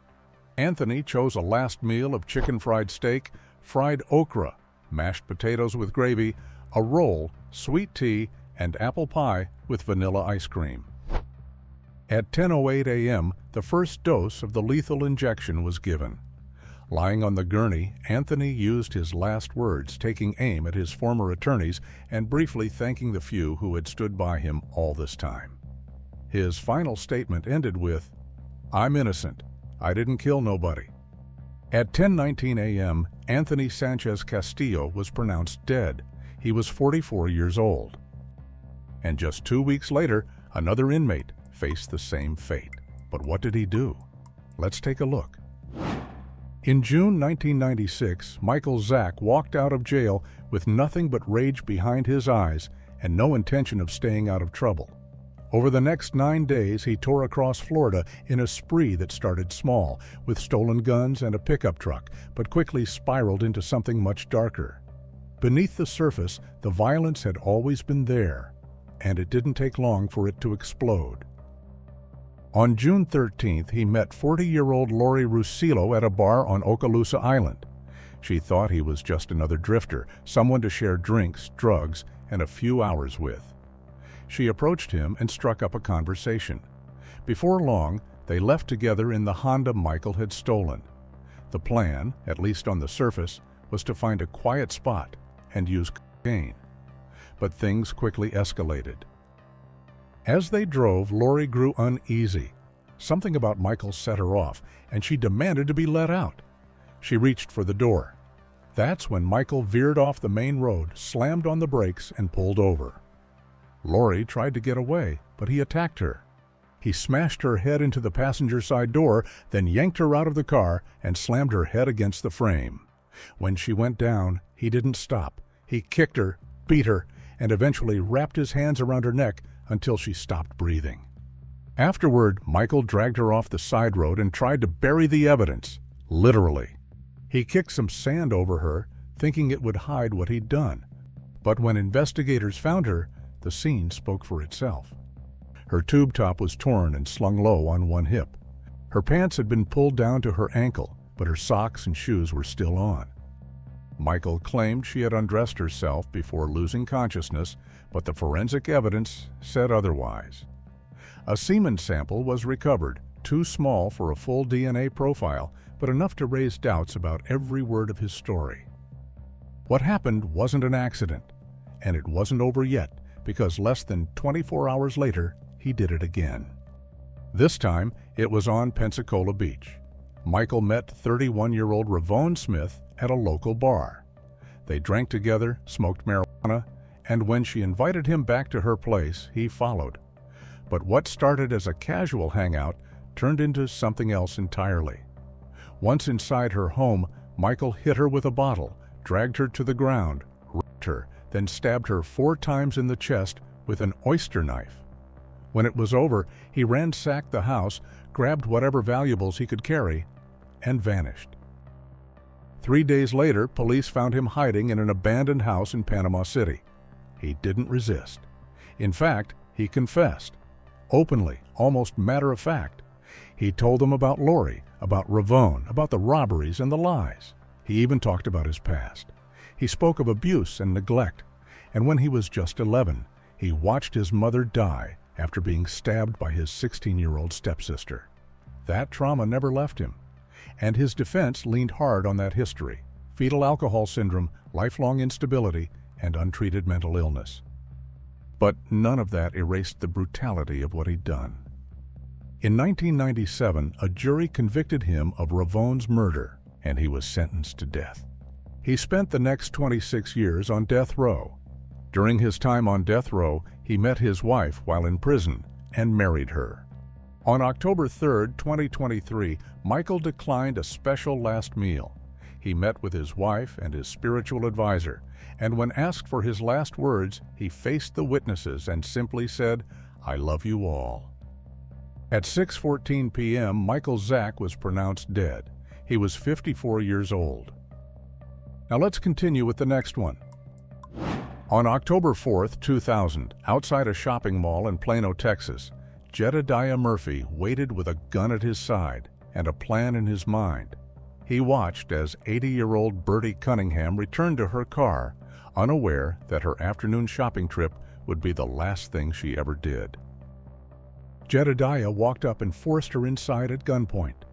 S1: Anthony chose a last meal of chicken fried steak, fried okra, mashed potatoes with gravy, a roll, sweet tea, and apple pie with vanilla ice cream. At 10:08 a.m., the first dose of the lethal injection was given. Lying on the gurney, Anthony used his last words, taking aim at his former attorneys and briefly thanking the few who had stood by him all this time. His final statement ended with, "I'm innocent. I didn't kill nobody." At 10:19 a.m., Anthony Sanchez Castillo was pronounced dead. He was 44 years old. And just 2 weeks later, another inmate faced the same fate. But what did he do? Let's take a look. In June 1996, Michael Zack walked out of jail with nothing but rage behind his eyes and no intention of staying out of trouble. Over the next 9 days, he tore across Florida in a spree that started small, with stolen guns and a pickup truck, but quickly spiraled into something much darker. Beneath the surface, the violence had always been there, and it didn't take long for it to explode. On June 13th, he met 40-year-old Lori Russillo at a bar on Okaloosa Island. She thought he was just another drifter, someone to share drinks, drugs, and a few hours with. She approached him and struck up a conversation. Before long, they left together in the Honda Michael had stolen. The plan, at least on the surface, was to find a quiet spot and use cocaine. But things quickly escalated. As they drove, Lori grew uneasy. Something about Michael set her off, and she demanded to be let out. She reached for the door. That's when Michael veered off the main road, slammed on the brakes, and pulled over. Lori tried to get away, but he attacked her. He smashed her head into the passenger side door, then yanked her out of the car and slammed her head against the frame. When she went down, he didn't stop. He kicked her, beat her, and eventually wrapped his hands around her neck until she stopped breathing. Afterward, Michael dragged her off the side road and tried to bury the evidence, literally. He kicked some sand over her, thinking it would hide what he'd done. But when investigators found her, the scene spoke for itself. Her tube top was torn and slung low on one hip. Her pants had been pulled down to her ankle, but her socks and shoes were still on. Michael claimed she had undressed herself before losing consciousness, but the forensic evidence said otherwise. A semen sample was recovered, too small for a full DNA profile, but enough to raise doubts about every word of his story. What happened wasn't an accident, and it wasn't over yet, because less than 24 hours later, he did it again. This time, it was on Pensacola Beach. Michael met 31-year-old Ravone Smith at a local bar. They drank together, smoked marijuana, and when she invited him back to her place, he followed. But what started as a casual hangout turned into something else entirely. Once inside her home, Michael hit her with a bottle, dragged her to the ground, raped her, then stabbed her 4 times in the chest with an oyster knife. When it was over, he ransacked the house, grabbed whatever valuables he could carry, and vanished. 3 days later, police found him hiding in an abandoned house in Panama City. He didn't resist. In fact, he confessed. Openly, almost matter of fact. He told them about Lori, about Ravone, about the robberies and the lies. He even talked about his past. He spoke of abuse and neglect. And when he was just 11, he watched his mother die after being stabbed by his 16-year-old stepsister. That trauma never left him. And his defense leaned hard on that history: fetal alcohol syndrome, lifelong instability, and untreated mental illness. But none of that erased the brutality of what he'd done. In 1997, a jury convicted him of Ravone's murder, and he was sentenced to death. He spent the next 26 years on death row. During his time on death row, he met his wife while in prison and married her. On October 3, 2023, Michael declined a special last meal. He met with his wife and his spiritual advisor, and when asked for his last words, he faced the witnesses and simply said, "I love you all." At 6:14 p.m., Michael Zack was pronounced dead. He was 54 years old. Now let's continue with the next one. On October 4, 2000, outside a shopping mall in Plano, Texas, Jedidiah Murphy waited with a gun at his side and a plan in his mind. He watched as 80-year-old Bertie Cunningham returned to her car, unaware that her afternoon shopping trip would be the last thing she ever did. Jedidiah walked up and forced her inside at gunpoint.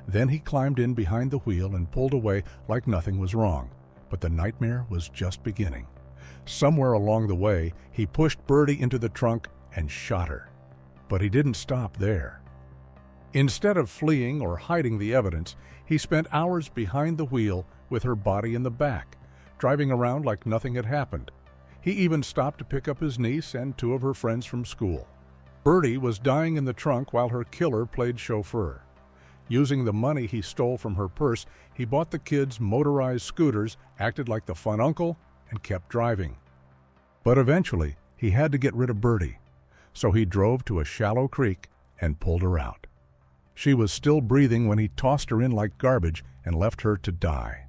S1: Then he climbed in behind the wheel and pulled away like nothing was wrong. But the nightmare was just beginning. Somewhere along the way, he pushed Bertie into the trunk and shot her. But he didn't stop there. Instead of fleeing or hiding the evidence, he spent hours behind the wheel with her body in the back, driving around like nothing had happened. He even stopped to pick up his niece and two of her friends from school. Bertie was dying in the trunk while her killer played chauffeur. Using the money he stole from her purse, he bought the kids motorized scooters, acted like the fun uncle, and kept driving. But eventually, he had to get rid of Bertie, so he drove to a shallow creek and pulled her out. She was still breathing when he tossed her in like garbage and left her to die.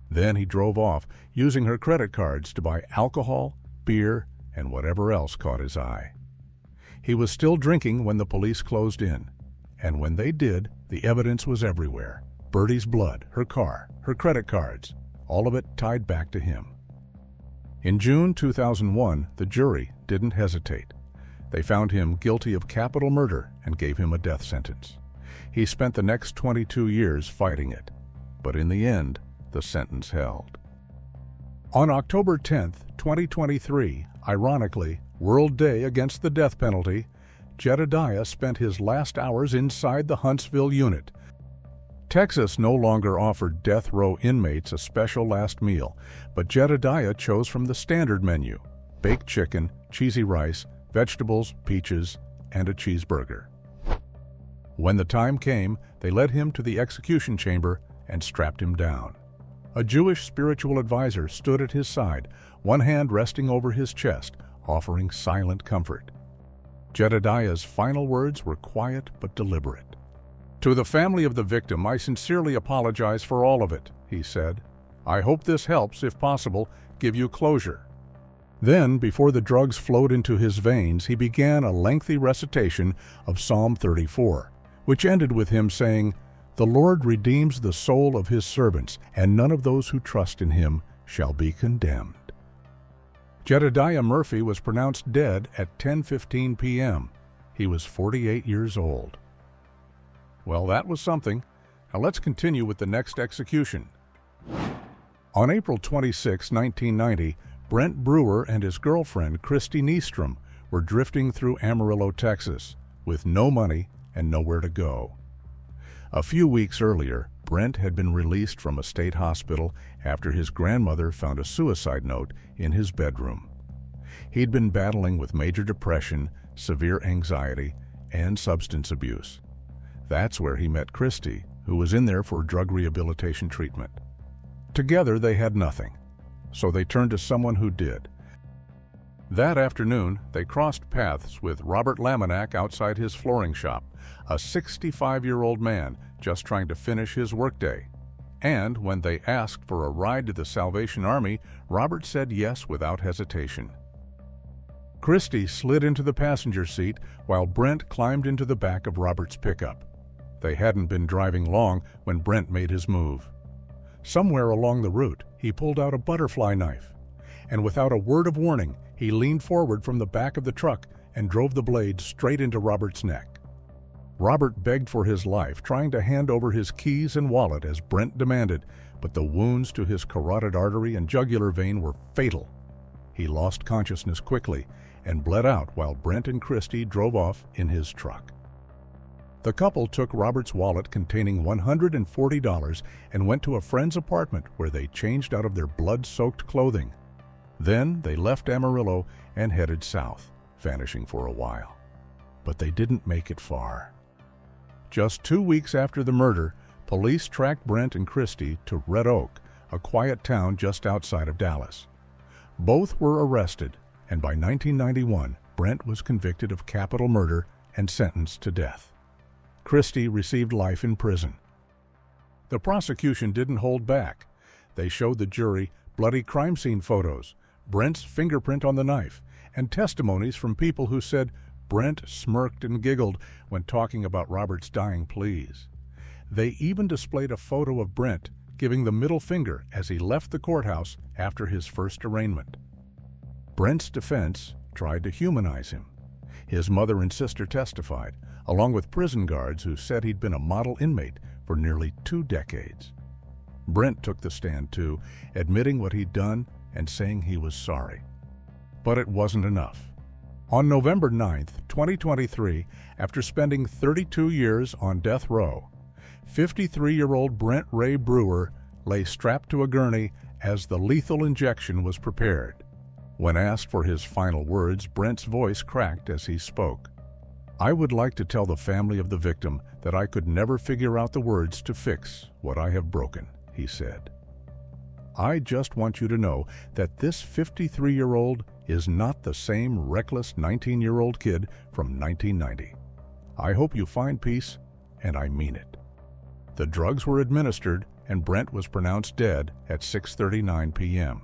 S1: Then he drove off, using her credit cards to buy alcohol, beer, and whatever else caught his eye. He was still drinking when the police closed in, and when they did, the evidence was everywhere. Bertie's blood, her car, her credit cards, all of it tied back to him. In June 2001, the jury didn't hesitate. They found him guilty of capital murder and gave him a death sentence. He spent the next 22 years fighting it, but in the end, the sentence held. On October 10, 2023, ironically, World Day Against the Death Penalty, Jedidiah spent his last hours inside the Huntsville unit. Texas no longer offered death row inmates a special last meal, but Jedidiah chose from the standard menu: baked chicken, cheesy rice, vegetables, peaches, and a cheeseburger. When the time came, they led him to the execution chamber and strapped him down. A Jewish spiritual advisor stood at his side, one hand resting over his chest, offering silent comfort. Jedidiah's final words were quiet but deliberate. "To the family of the victim, I sincerely apologize for all of it," he said. "I hope this helps, if possible, give you closure." Then, before the drugs flowed into his veins, he began a lengthy recitation of Psalm 34, which ended with him saying, "The Lord redeems the soul of his servants, and none of those who trust in him shall be condemned." Jedidiah Murphy was pronounced dead at 10:15 p.m. He was 48 years old. Well, that was something. Now let's continue with the next execution. On April 26, 1990, Brent Brewer and his girlfriend, Christy Nystrom, were drifting through Amarillo, Texas, with no money and nowhere to go. A few weeks earlier, Brent had been released from a state hospital after his grandmother found a suicide note in his bedroom. He'd been battling with major depression, severe anxiety, and substance abuse. That's where he met Christy, who was in there for drug rehabilitation treatment. Together they had nothing, so they turned to someone who did. That afternoon, they crossed paths with Robert Laminack outside his flooring shop, a 65-year-old man just trying to finish his workday. And when they asked for a ride to the Salvation Army, Robert said yes without hesitation. Christy slid into the passenger seat while Brent climbed into the back of Robert's pickup. They hadn't been driving long when Brent made his move. Somewhere along the route, he pulled out a butterfly knife, and without a word of warning, he leaned forward from the back of the truck and drove the blade straight into Robert's neck. Robert begged for his life, trying to hand over his keys and wallet as Brent demanded, but the wounds to his carotid artery and jugular vein were fatal. He lost consciousness quickly and bled out while Brent and Christy drove off in his truck. The couple took Robert's wallet containing $140 and went to a friend's apartment where they changed out of their blood-soaked clothing. Then they left Amarillo and headed south, vanishing for a while. but they didn't make it far. Just 2 weeks after the murder, police tracked Brent and Christy to Red Oak, a quiet town just outside of Dallas. Both were arrested, and by 1991, Brent was convicted of capital murder and sentenced to death. Christy received life in prison. The prosecution didn't hold back. They showed the jury bloody crime scene photos, Brent's fingerprint on the knife, and testimonies from people who said Brent smirked and giggled when talking about Robert's dying pleas. They even displayed a photo of Brent giving the middle finger as he left the courthouse after his first arraignment. Brent's defense tried to humanize him. His mother and sister testified, along with prison guards who said he'd been a model inmate for nearly 2 decades. Brent took the stand too, admitting what he'd done and saying he was sorry. But it wasn't enough. On November 9, 2023, after spending 32 years on death row, 53-year-old Brent Ray Brewer lay strapped to a gurney as the lethal injection was prepared. When asked for his final words, Brent's voice cracked as he spoke. "I would like to tell the family of the victim that I could never figure out the words to fix what I have broken," he said. "I just want you to know that this 53-year-old is not the same reckless 19-year-old kid from 1990. I hope you find peace, and I mean it." The drugs were administered, and Brent was pronounced dead at 6:39 p.m.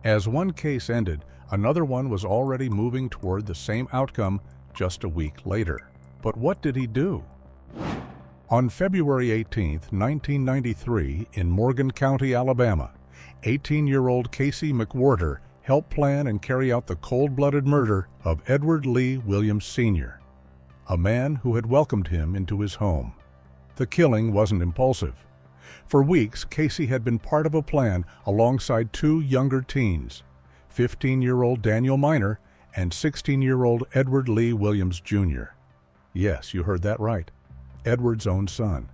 S1: As one case ended, another one was already moving toward the same outcome just a week later. But what did he do? On February 18, 1993, in Morgan County, Alabama, 18-year-old Casey McWhorter helped plan and carry out the cold-blooded murder of Edward Lee Williams Sr., a man who had welcomed him into his home. The killing wasn't impulsive. For weeks, Casey had been part of a plan alongside 2 younger teens, 15-year-old Daniel Minor and 16-year-old Edward Lee Williams Jr. Yes, you heard that right. Edward's own son.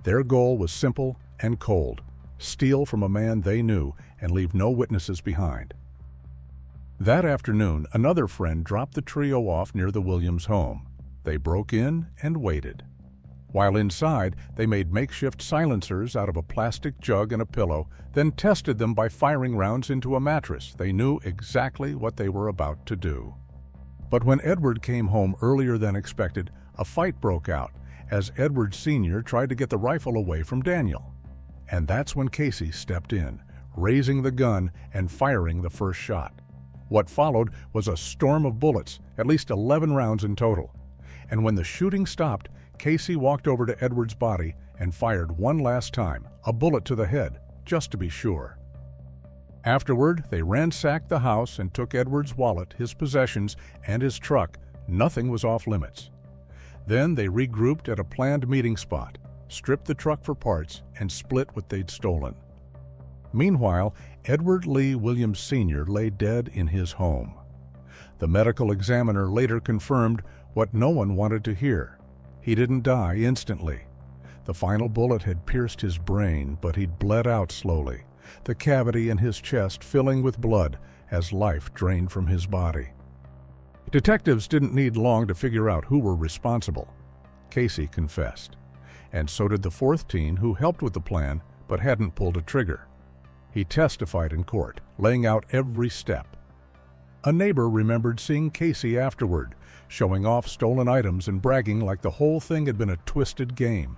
S1: Their goal was simple and cold: steal from a man they knew and leave no witnesses behind. That afternoon, another friend dropped the trio off near the Williams home. They broke in and waited. While inside, they made makeshift silencers out of a plastic jug and a pillow, then tested them by firing rounds into a mattress. They knew exactly what they were about to do. But when Edward came home earlier than expected, a fight broke out as Edward Sr. tried to get the rifle away from Daniel. And that's when Casey stepped in, raising the gun and firing the first shot. What followed was a storm of bullets, at least 11 rounds in total. And when the shooting stopped, Casey walked over to Edward's body and fired one last time, a bullet to the head, just to be sure. Afterward, they ransacked the house and took Edward's wallet, his possessions, and his truck. Nothing was off limits. Then they regrouped at a planned meeting spot, stripped the truck for parts, and split what they'd stolen. Meanwhile, Edward Lee Williams Sr. lay dead in his home. The medical examiner later confirmed what no one wanted to hear. He didn't die instantly. The final bullet had pierced his brain, but he'd bled out slowly, the cavity in his chest filling with blood as life drained from his body. Detectives didn't need long to figure out who were responsible. Casey confessed, and so did the 4th teen who helped with the plan but hadn't pulled a trigger. He testified in court, laying out every step. A neighbor remembered seeing Casey afterward, showing off stolen items and bragging like the whole thing had been a twisted game.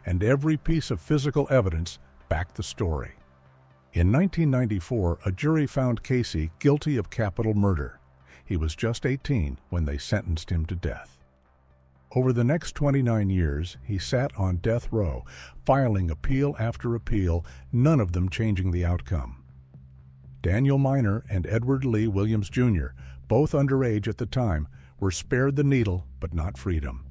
S1: And every piece of physical evidence backed the story. In 1994, a jury found Casey guilty of capital murder. He was just 18 when they sentenced him to death. Over the next 29 years, he sat on death row, filing appeal after appeal, none of them changing the outcome. Daniel Minor and Edward Lee Williams Jr., both underage at the time, were spared the needle but not freedom.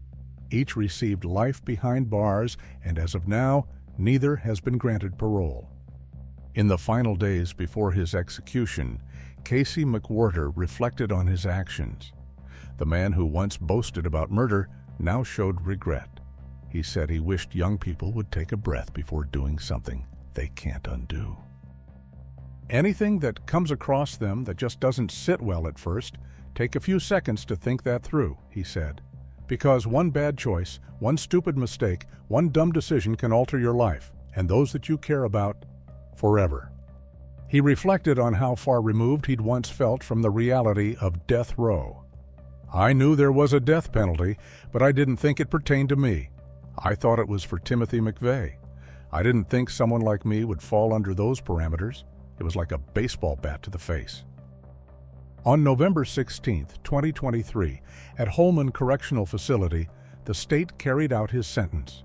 S1: Each received life behind bars, and as of now, neither has been granted parole. In the final days before his execution, Casey McWhorter reflected on his actions. The man who once boasted about murder now showed regret. He said he wished young people would take a breath before doing something they can't undo. Anything that comes across them that just doesn't sit well at first, Take a few seconds to think that through, he said. Because one bad choice, one stupid mistake, one dumb decision can alter your life, and those that you care about, forever. He reflected on how far removed he'd once felt from the reality of death row. I knew there was a death penalty, but I didn't think it pertained to me. I thought it was for Timothy McVeigh. I didn't think someone like me would fall under those parameters. It was like a baseball bat to the face. On November 16, 2023, at Holman Correctional Facility, the state carried out his sentence.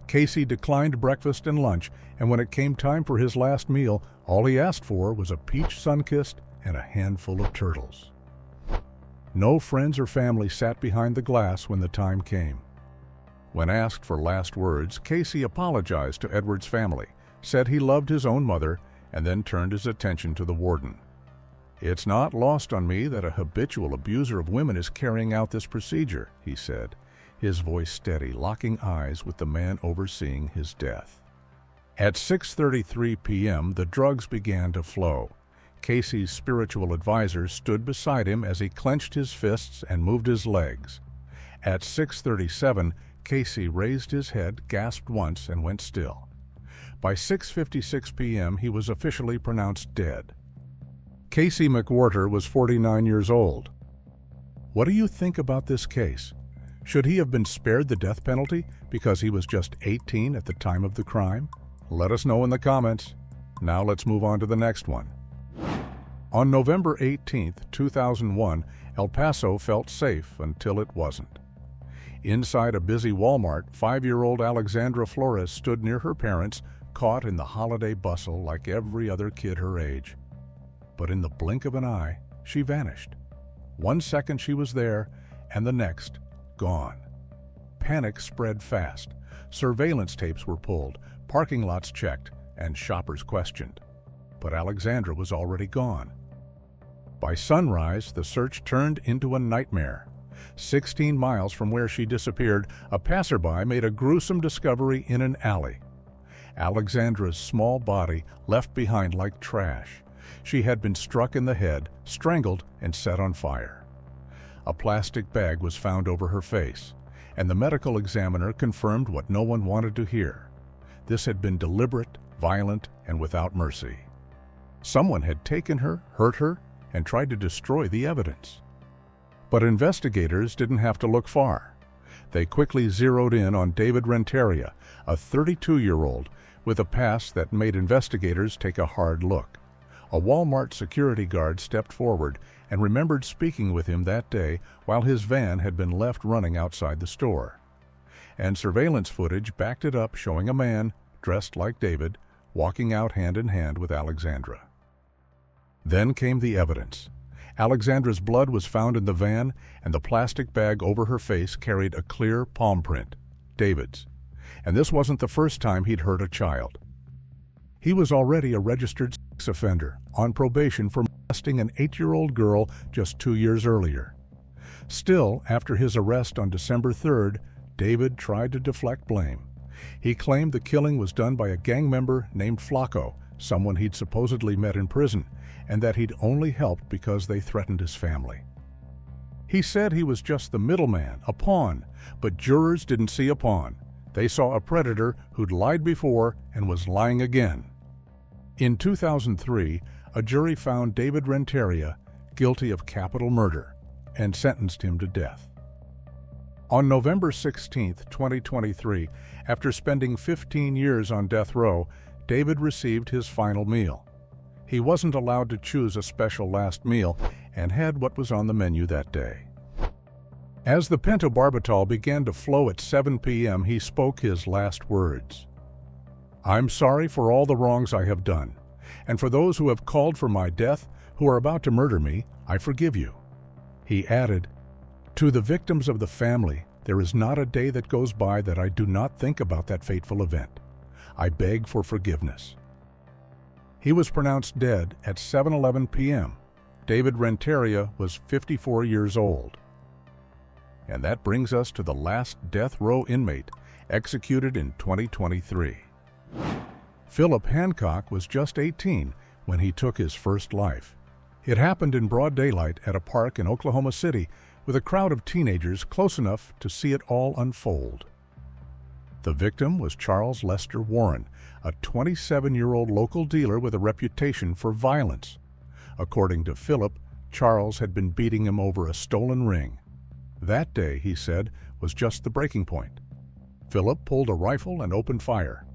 S1: Casey declined breakfast and lunch, and when it came time for his last meal, all he asked for was a peach Sunkist and a handful of turtles. No friends or family sat behind the glass when the time came. When asked for last words, Casey apologized to Edward's family, said he loved his own mother, and then turned his attention to the warden. "It's not lost on me that a habitual abuser of women is carrying out this procedure," he said, his voice steady, locking eyes with the man overseeing his death. At 6:33 p.m., the drugs began to flow. Casey's spiritual advisor stood beside him as he clenched his fists and moved his legs. At 6:37, Casey raised his head, gasped once, and went still. By 6:56 p.m., he was officially pronounced dead. Casey McWhorter was 49 years old. What do you think about this case? Should he have been spared the death penalty because he was just 18 at the time of the crime? Let us know in the comments. Now let's move on to the next one. On November 18, 2001, El Paso felt safe until it wasn't. Inside a busy Walmart, 5-year-old Alexandra Flores stood near her parents, caught in the holiday bustle like every other kid her age. But in the blink of an eye, she vanished. 1 second she was there, and the next, gone. Panic spread fast. Surveillance tapes were pulled, parking lots checked, and shoppers questioned. But Alexandra was already gone. By sunrise, the search turned into a nightmare. 16 miles from where she disappeared, a passerby made a gruesome discovery in an alley. Alexandra's small body left behind like trash. She had been struck in the head, strangled, and set on fire. A plastic bag was found over her face, and the medical examiner confirmed what no one wanted to hear. This had been deliberate, violent, and without mercy. Someone had taken her, hurt her, and tried to destroy the evidence. But investigators didn't have to look far. They quickly zeroed in on David Renteria, a 32-year-old with a past that made investigators take a hard look. A Walmart security guard stepped forward and remembered speaking with him that day while his van had been left running outside the store. And surveillance footage backed it up, showing a man, dressed like David, walking out hand in hand with Alexandra. Then came the evidence. Alexandra's blood was found in the van, and the plastic bag over her face carried a clear palm print, David's. And this wasn't the first time he'd hurt a child. He was already a registered sex offender, on probation for molesting an 8-year-old girl just 2 years earlier. Still, after his arrest on December 3rd, David tried to deflect blame. He claimed the killing was done by a gang member named Flacco, someone he'd supposedly met in prison, and that he'd only helped because they threatened his family. He said he was just the middleman, a pawn, but jurors didn't see a pawn. They saw a predator who'd lied before and was lying again. In 2003, a jury found David Renteria guilty of capital murder and sentenced him to death. On November 16, 2023, after spending 15 years on death row, David received his final meal. He wasn't allowed to choose a special last meal and had what was on the menu that day. As the pentobarbital began to flow at 7 p.m., he spoke his last words. "I'm sorry for all the wrongs I have done, and for those who have called for my death, who are about to murder me, I forgive you." He added, "To the victims of the family, there is not a day that goes by that I do not think about that fateful event. I beg for forgiveness." He was pronounced dead at 7:11 p.m. David Renteria was 54 years old. And that brings us to the last death row inmate executed in 2023. Phillip Hancock was just 18 when he took his first life. It happened in broad daylight at a park in Oklahoma City with a crowd of teenagers close enough to see it all unfold. The victim was Charles Lester Warren, a 27-year-old local dealer with a reputation for violence. According to Phillip, Charles had been beating him over a stolen ring. That day, he said, was just the breaking point. Phillip pulled a rifle and opened fire.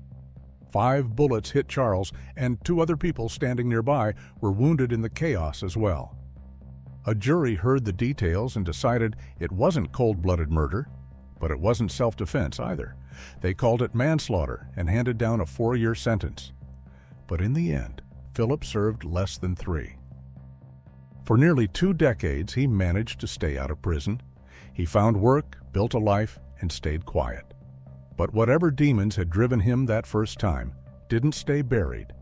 S1: 5 bullets hit Charles, and 2 other people standing nearby were wounded in the chaos as well. A jury heard the details and decided it wasn't cold-blooded murder, but it wasn't self-defense either. They called it manslaughter and handed down a 4-year sentence. But in the end, Phillip served less than 3. For nearly 2 decades, he managed to stay out of prison. He found work, built a life, and stayed quiet. But whatever demons had driven him that first time didn't stay buried,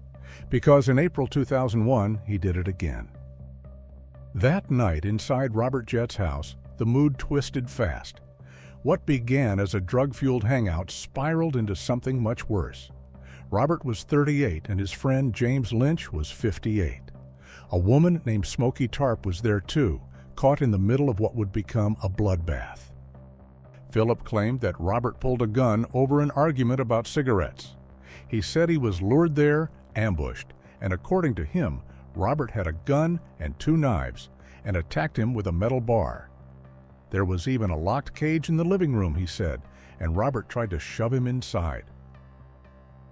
S1: because in April 2001, he did it again. That night inside Robert Jett's house, the mood twisted fast. What began as a drug-fueled hangout spiraled into something much worse. Robert was 38 and his friend James Lynch was 58. A woman named Smokey Tarp was there too, caught in the middle of what would become a bloodbath. Phillip claimed that Robert pulled a gun over an argument about cigarettes. He said he was lured there, ambushed, and according to him, Robert had a gun and 2 knives and attacked him with a metal bar. There was even a locked cage in the living room, he said, and Robert tried to shove him inside.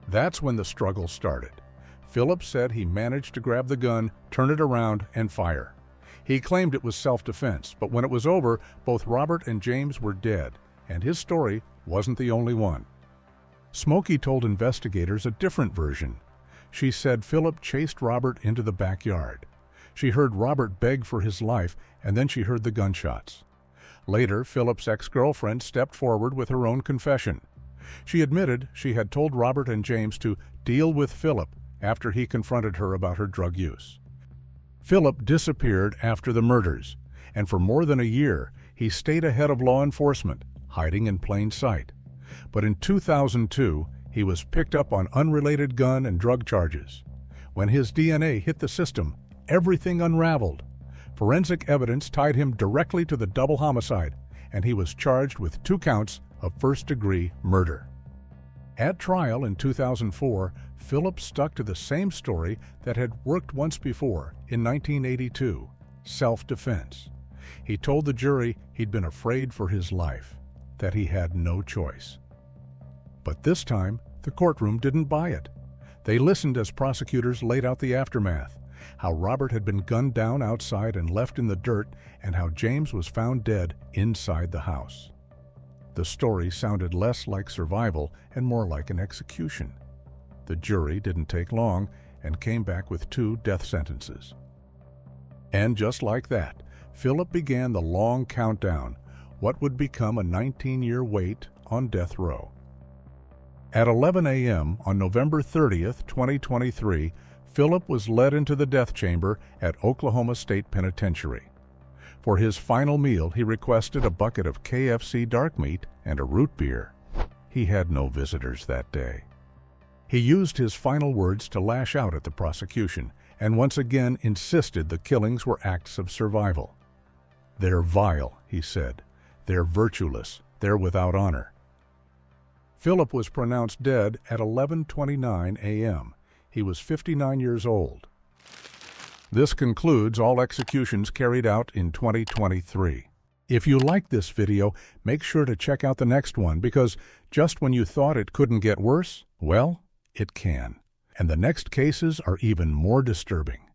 S1: That's when the struggle started. Phillip said he managed to grab the gun, turn it around, and fire. He claimed it was self-defense, but when it was over, both Robert and James were dead, and his story wasn't the only one. Smokey told investigators a different version. She said Phillip chased Robert into the backyard. She heard Robert beg for his life, and then she heard the gunshots. Later, Phillip's ex-girlfriend stepped forward with her own confession. She admitted she had told Robert and James to deal with Phillip after he confronted her about her drug use. Phillip disappeared after the murders, and for more than a year, he stayed ahead of law enforcement, hiding in plain sight. But in 2002, he was picked up on unrelated gun and drug charges. When his DNA hit the system, everything unraveled. Forensic evidence tied him directly to the double homicide, and he was charged with 2 counts of first-degree murder. At trial in 2004, Phillip stuck to the same story that had worked once before in 1982, self-defense. He told the jury he'd been afraid for his life, that he had no choice. But this time, the courtroom didn't buy it. They listened as prosecutors laid out the aftermath, how Robert had been gunned down outside and left in the dirt, and how James was found dead inside the house. The story sounded less like survival and more like an execution. The jury didn't take long and came back with 2 death sentences. And just like that, Phillip began the long countdown, what would become a 19-year wait on death row. At 11 a.m. on November 30th, 2023, Phillip was led into the death chamber at Oklahoma State Penitentiary. For his final meal, he requested a bucket of KFC dark meat and a root beer. He had no visitors that day. He used his final words to lash out at the prosecution and once again insisted the killings were acts of survival. "They're vile," he said. "They're virtueless. They're without honor." Phillip was pronounced dead at 11:29 a.m. He was 59 years old. This concludes all executions carried out in 2023. If you liked this video, make sure to check out the next one because just when you thought it couldn't get worse, well, it can. And the next cases are even more disturbing.